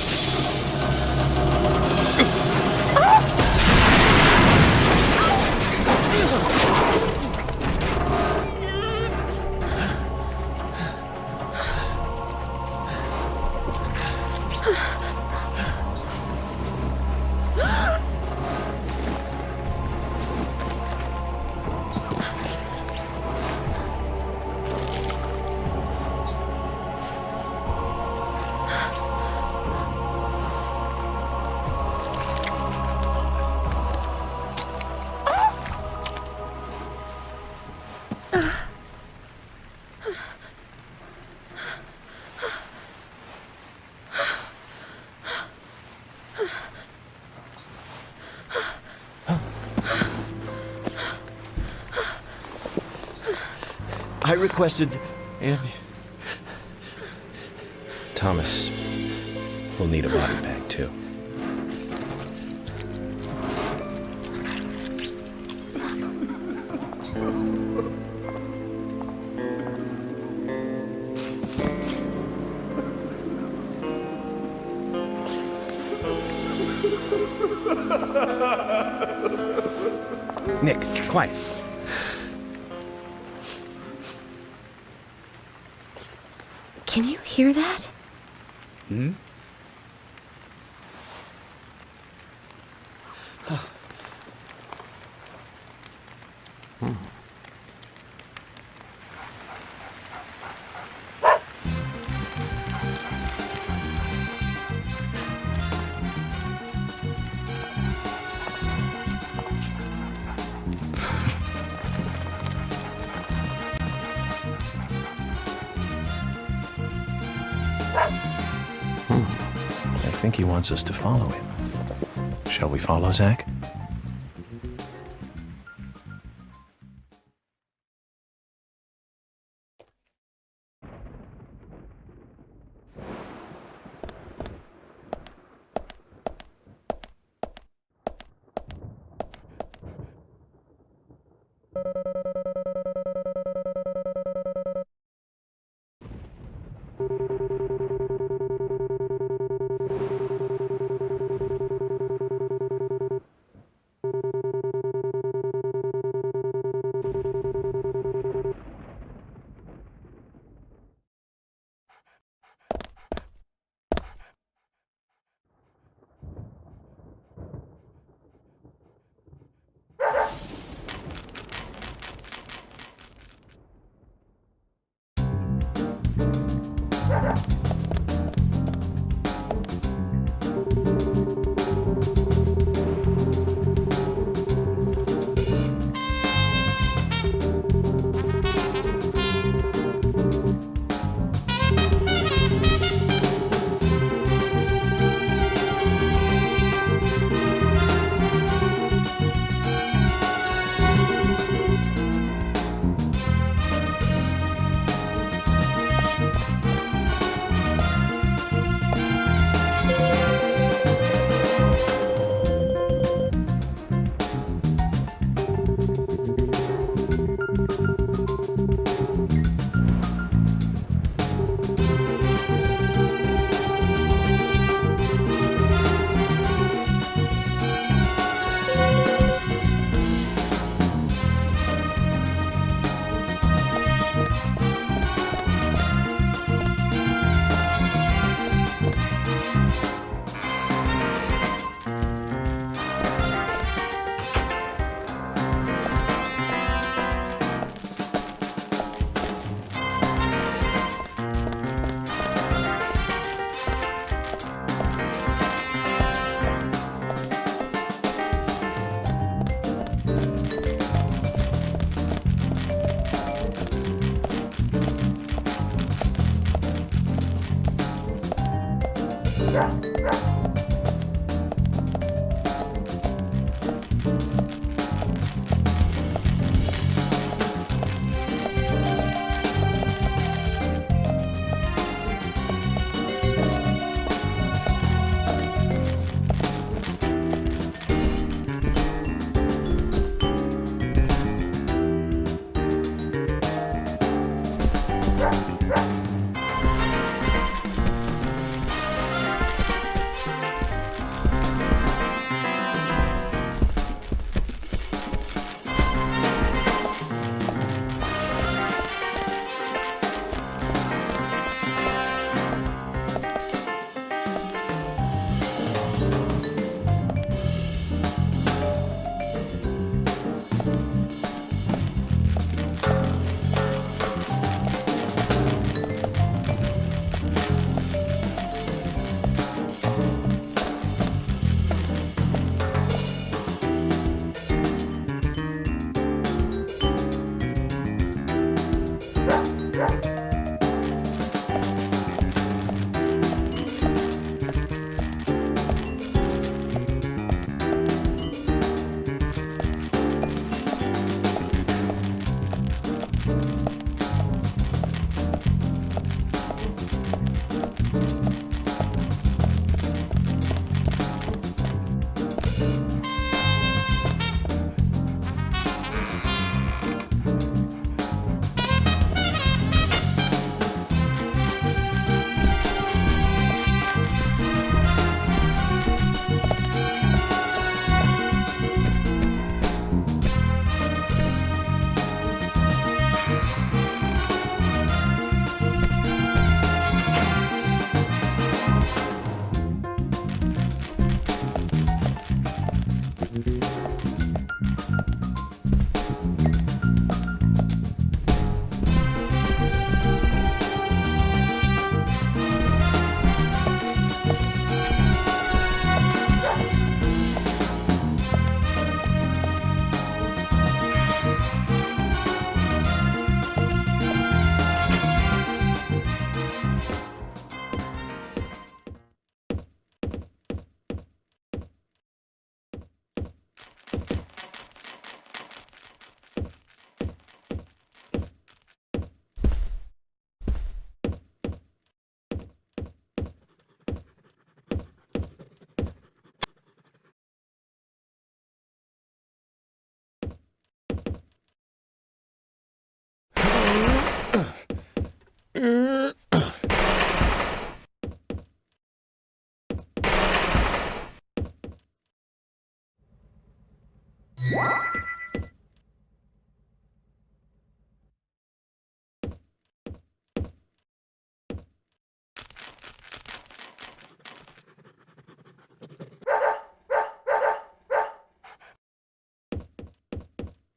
I requested Thomas will need a body bag, too. Nick, quiet. Can you hear that? I think he wants us to follow him. Shall we follow, Zach?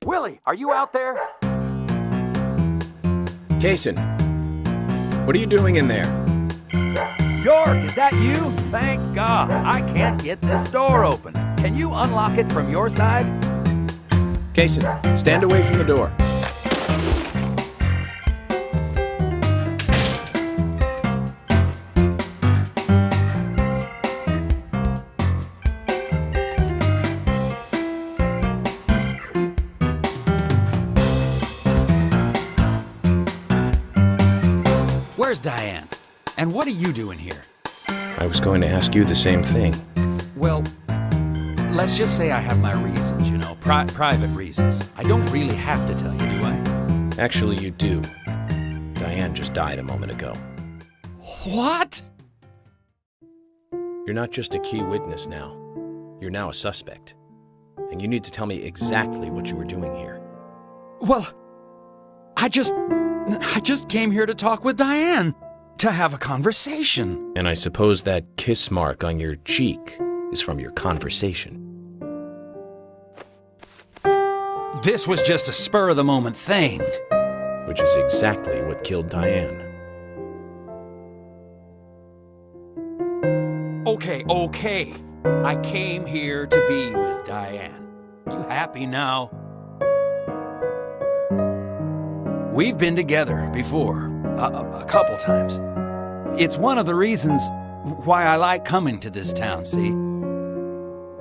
Willie, are you out there? Kaysen, what are you doing in there? York, is that you? Thank God. I can't get this door open. Can you unlock it from your side? Kaysen, stand away from the door. Where's Diane? And what are you doing here? I was going to ask you the same thing. Well, let's just say I have my reasons, private reasons. I don't really have to tell you, do I? Actually, you do. Diane just died a moment ago. What? You're not just a key witness now. You're now a suspect. And you need to tell me exactly what you were doing here. Well, I just came here to talk with Diane, to have a conversation. And I suppose that kiss mark on your cheek is from your conversation. This was just a spur-of-the-moment thing. Which is exactly what killed Diane. Okay. I came here to be with Diane. You happy now? We've been together before, a couple times. It's one of the reasons why I like coming to this town, see?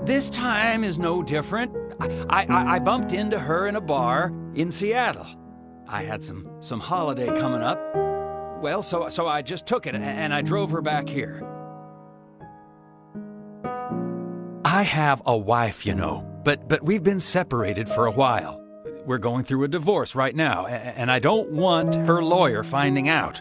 This time is no different. I bumped into her in a bar in Seattle. I had some holiday coming up. Well, so I just took it and I drove her back here. I have a wife, but we've been separated for a while. We're going through a divorce right now, and I don't want her lawyer finding out.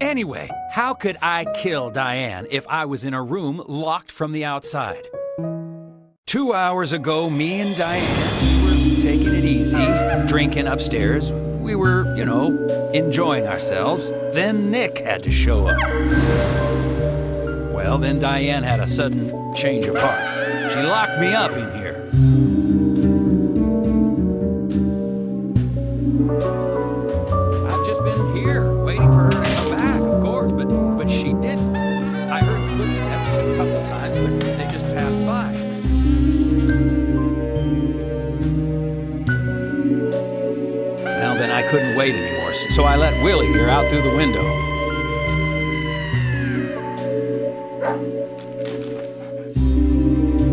Anyway, how could I kill Diane if I was in a room locked from the outside? 2 hours ago, me and Diane were taking it easy, drinking upstairs. We were, enjoying ourselves. Then Nick had to show up. Well, then Diane had a sudden change of heart. She locked me up in here. I've just been here, waiting for her to come back, of course, but she didn't. I heard footsteps a couple of times, but they just passed by. Well, then I couldn't wait anymore, so I let Willie hear out through the window.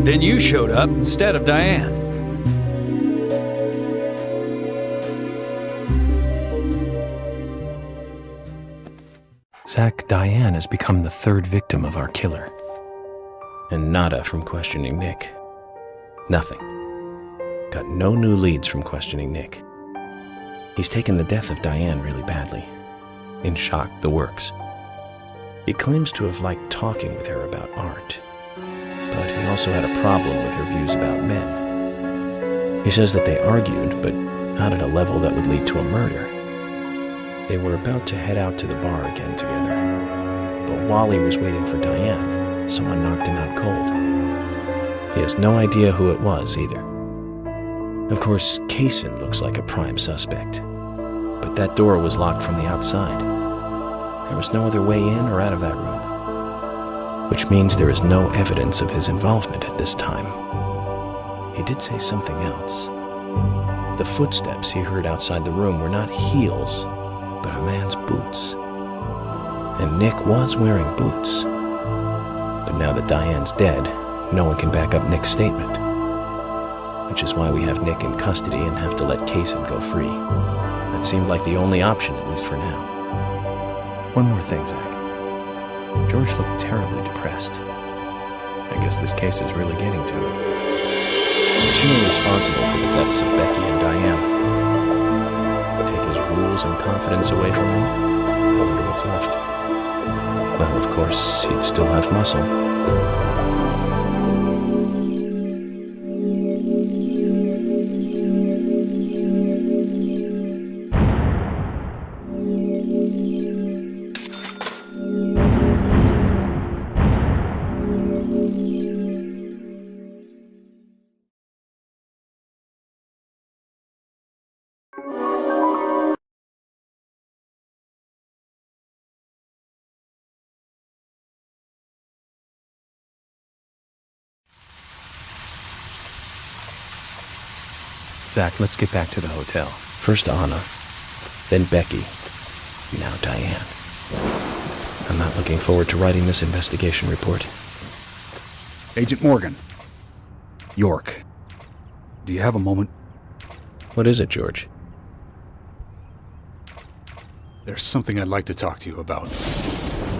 Then you showed up instead of Diane. Zach, Diane has become the third victim of our killer. And nada from questioning Nick. Nothing. Got no new leads from questioning Nick. He's taken the death of Diane really badly. In shock, the works. He claims to have liked talking with her about art. But he also had a problem with her views about men. He says that they argued, but not at a level that would lead to a murder. They were about to head out to the bar again together. But while he was waiting for Diane, someone knocked him out cold. He has no idea who it was either. Of course, Kaysen looks like a prime suspect. But that door was locked from the outside. There was no other way in or out of that room. Which means there is no evidence of his involvement at this time. He did say something else. The footsteps he heard outside the room were not heels, but a man's boots. And Nick was wearing boots. But now that Diane's dead, no one can back up Nick's statement. Which is why we have Nick in custody and have to let Kaysen go free. That seemed like the only option, at least for now. One more thing, Zach. George looked terribly depressed. I guess this case is really getting to him. He's feeling responsible for the deaths of Becky and Diane. Take his rules and confidence away from him, I wonder what's left. Well, of course, he'd still have muscle. Zach, let's get back to the hotel. First Anna, then Becky, now Diane. I'm not looking forward to writing this investigation report. Agent Morgan. York. Do you have a moment? What is it, George? There's something I'd like to talk to you about.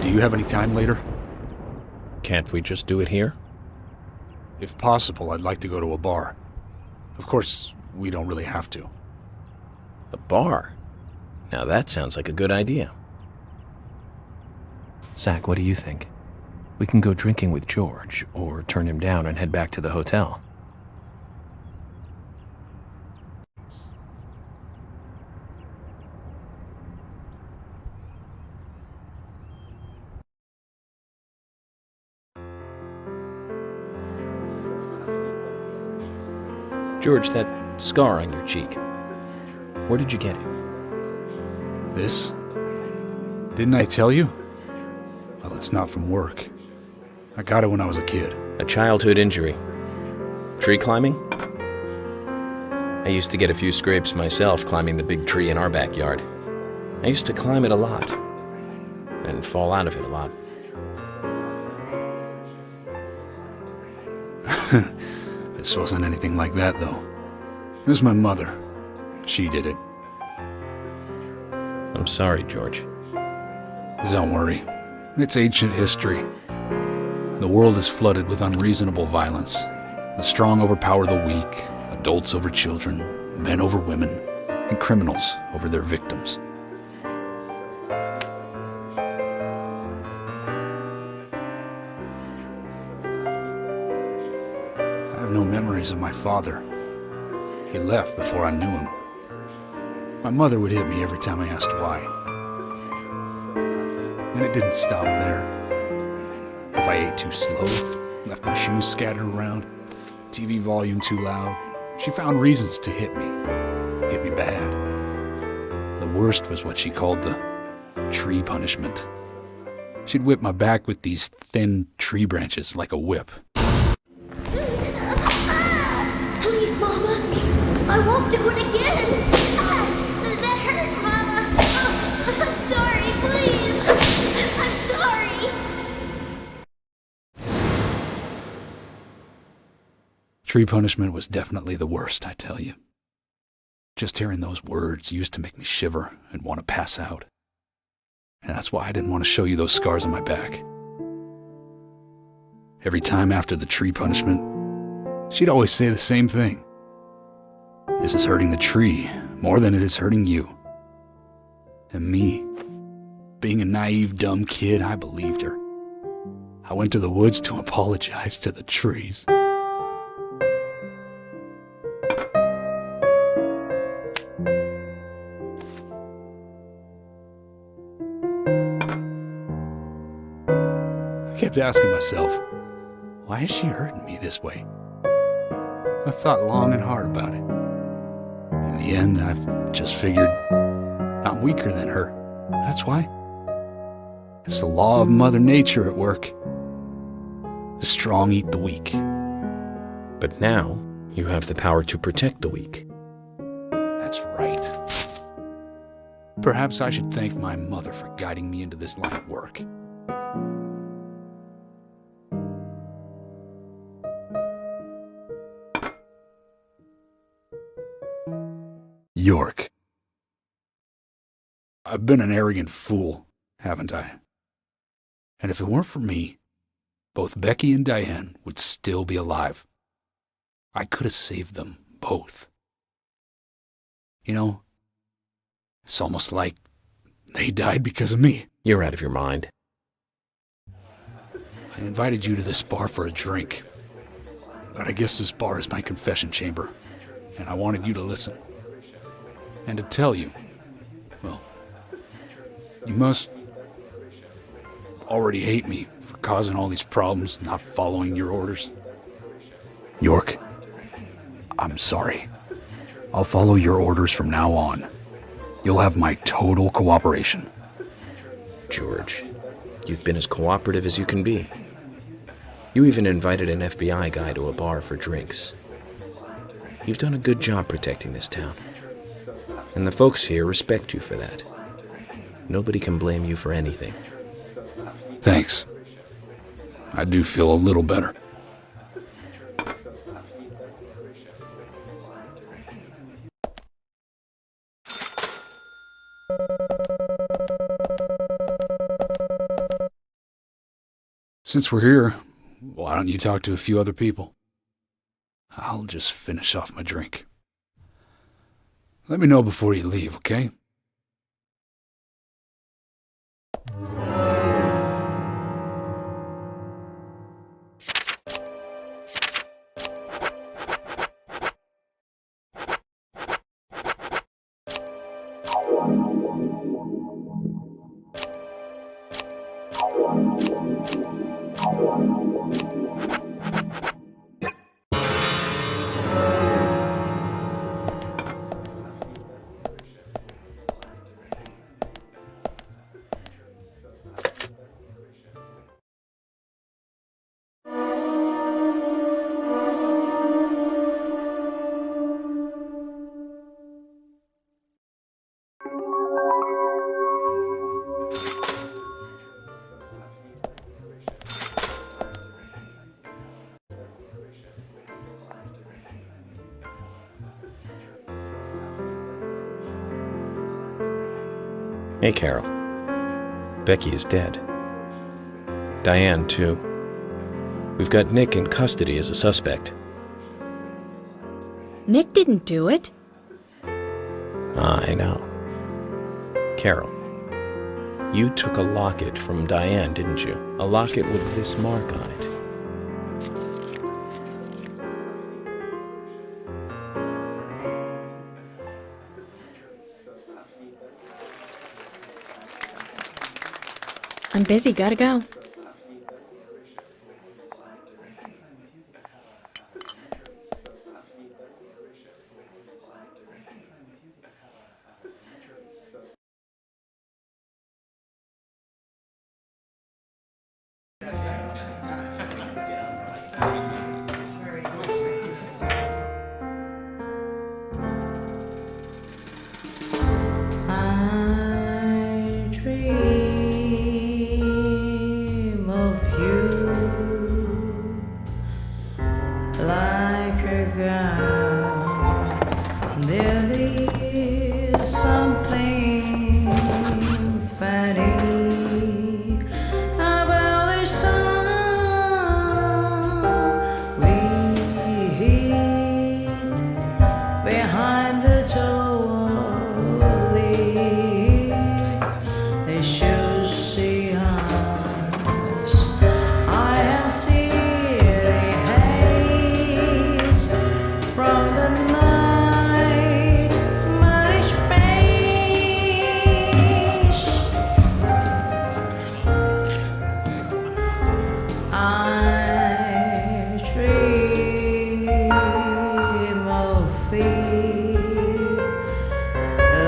Do you have any time later? Can't we just do it here? If possible, I'd like to go to a bar. Of course, we don't really have to. A bar? Now that sounds like a good idea. Zach, what do you think? We can go drinking with George, or turn him down and head back to the hotel. George, that scar on your cheek. Where did you get it? This? Didn't I tell you? Well, it's not from work. I got it when I was a kid. A childhood injury. Tree climbing? I used to get a few scrapes myself climbing the big tree in our backyard. I used to climb it a lot, and fall out of it a lot. This wasn't anything like that, though. It was my mother. She did it. I'm sorry, George. Don't worry. It's ancient history. The world is flooded with unreasonable violence. The strong overpower the weak, adults over children, men over women, and criminals over their victims. I have no memories of my father. He left before I knew him. My mother would hit me every time I asked why. And it didn't stop there. If I ate too slow, left my shoes scattered around, TV volume too loud, she found reasons to hit me bad. The worst was what she called the tree punishment. She'd whip my back with these thin tree branches like a whip. Please, Mama. I won't do it again. That hurts, Mama. I'm sorry, please. I'm sorry. Tree punishment was definitely the worst, I tell you. Just hearing those words used to make me shiver and want to pass out. And that's why I didn't want to show you those scars on my back. Every time after the tree punishment, she'd always say the same thing. This is hurting the tree more than it is hurting you. And me, being a naive, dumb kid, I believed her. I went to the woods to apologize to the trees. I kept asking myself, why is she hurting me this way? I thought long and hard about it. In the end, I've just figured I'm weaker than her. That's why. It's the law of Mother Nature at work. The strong eat the weak. But now, you have the power to protect the weak. That's right. Perhaps I should thank my mother for guiding me into this line of work. York. I've been an arrogant fool, haven't I? And if it weren't for me, both Becky and Diane would still be alive. I could have saved them both. You know, it's almost like they died because of me. You're out of your mind. I invited you to this bar for a drink, but I guess this bar is my confession chamber, and I wanted you to listen. And to tell you, well, you must already hate me for causing all these problems, not following your orders. York, I'm sorry. I'll follow your orders from now on. You'll have my total cooperation. George, you've been as cooperative as you can be. You even invited an FBI guy to a bar for drinks. You've done a good job protecting this town. And the folks here respect you for that. Nobody can blame you for anything. Thanks. I do feel a little better. Since we're here, why don't you talk to a few other people? I'll just finish off my drink. Let me know before you leave, okay? Hey, Carol. Becky is dead. Diane, too. We've got Nick in custody as a suspect. Nick didn't do it. I know. Carol, you took a locket from Diane, didn't you? A locket with this mark on it. I'm busy, gotta go. I dream of you like a god. There is something funny about the song we hid behind the door. They should see us. I am seeing haze from the night, muddy space. I dream of fear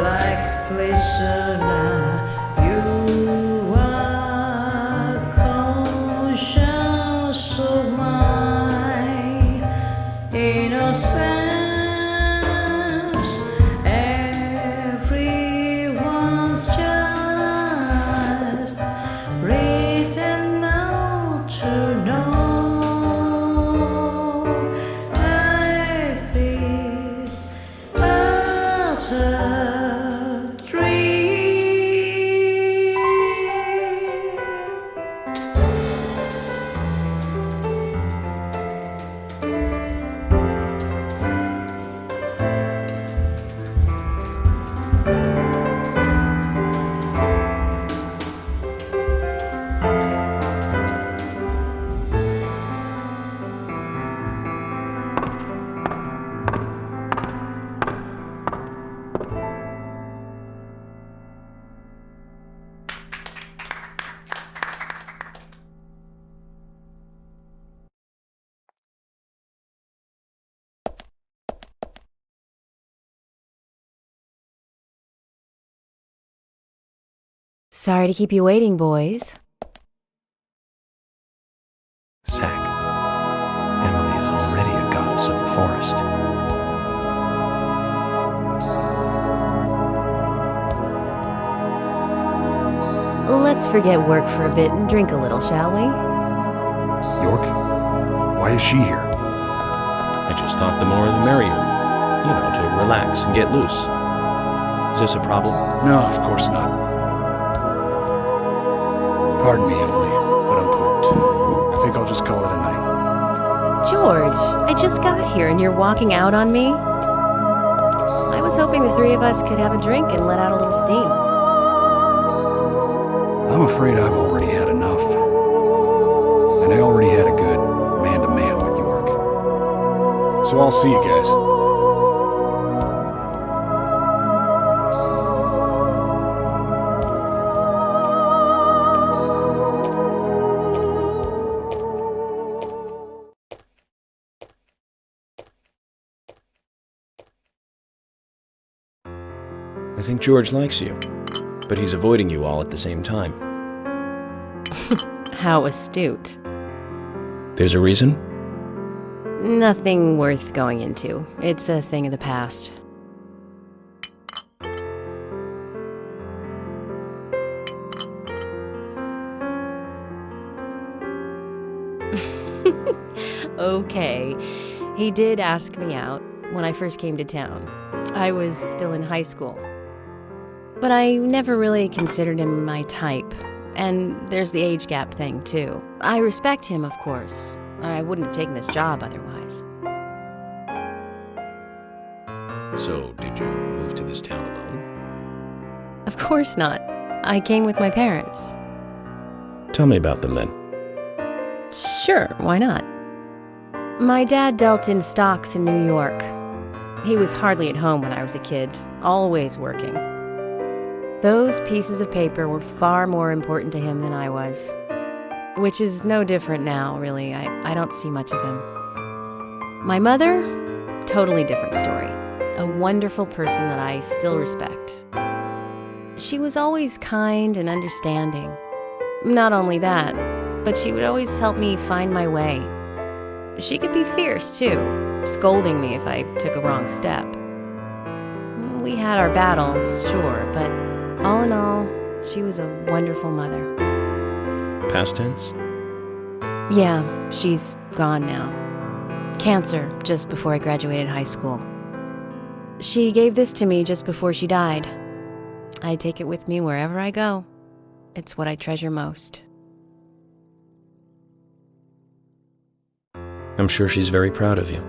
like prisoner. Conscious of my innocence, everyone's just written out to know life is but a dream. Sorry to keep you waiting, boys. Zack, Emily is already a goddess of the forest. Let's forget work for a bit and drink a little, shall we? York? Why is she here? I just thought the more the merrier. You know, to relax and get loose. Is this a problem? No, of course not. Pardon me, Emily, but I'm pooped. I think I'll just call it a night. George, I just got here and you're walking out on me? I was hoping the three of us could have a drink and let out a little steam. I'm afraid I've already had enough. And I already had a good man-to-man with York. So I'll see you guys. I think George likes you, but he's avoiding you all at the same time. How astute. There's a reason? Nothing worth going into. It's a thing of the past. Okay. He did ask me out when I first came to town. I was still in high school. But I never really considered him my type. And there's the age gap thing, too. I respect him, of course. I wouldn't have taken this job otherwise. So, did you move to this town alone? Of course not. I came with my parents. Tell me about them then. Sure, why not? My dad dealt in stocks in New York. He was hardly at home when I was a kid, always working. Those pieces of paper were far more important to him than I was. Which is no different now, really. I don't see much of him. My mother? Totally different story. A wonderful person that I still respect. She was always kind and understanding. Not only that, but she would always help me find my way. She could be fierce, too, scolding me if I took a wrong step. We had our battles, sure, but all in all, she was a wonderful mother. Past tense? Yeah, she's gone now. Cancer, just before I graduated high school. She gave this to me just before she died. I take it with me wherever I go. It's what I treasure most. I'm sure she's very proud of you.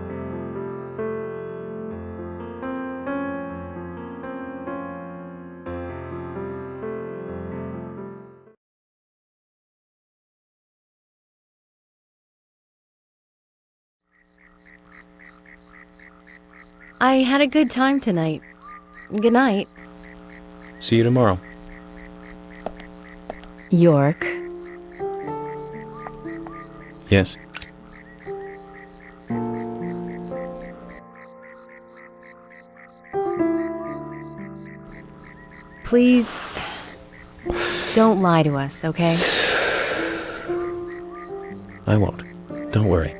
I had a good time tonight. Good night. See you tomorrow. York. Yes? Please, don't lie to us, okay? I won't. Don't worry.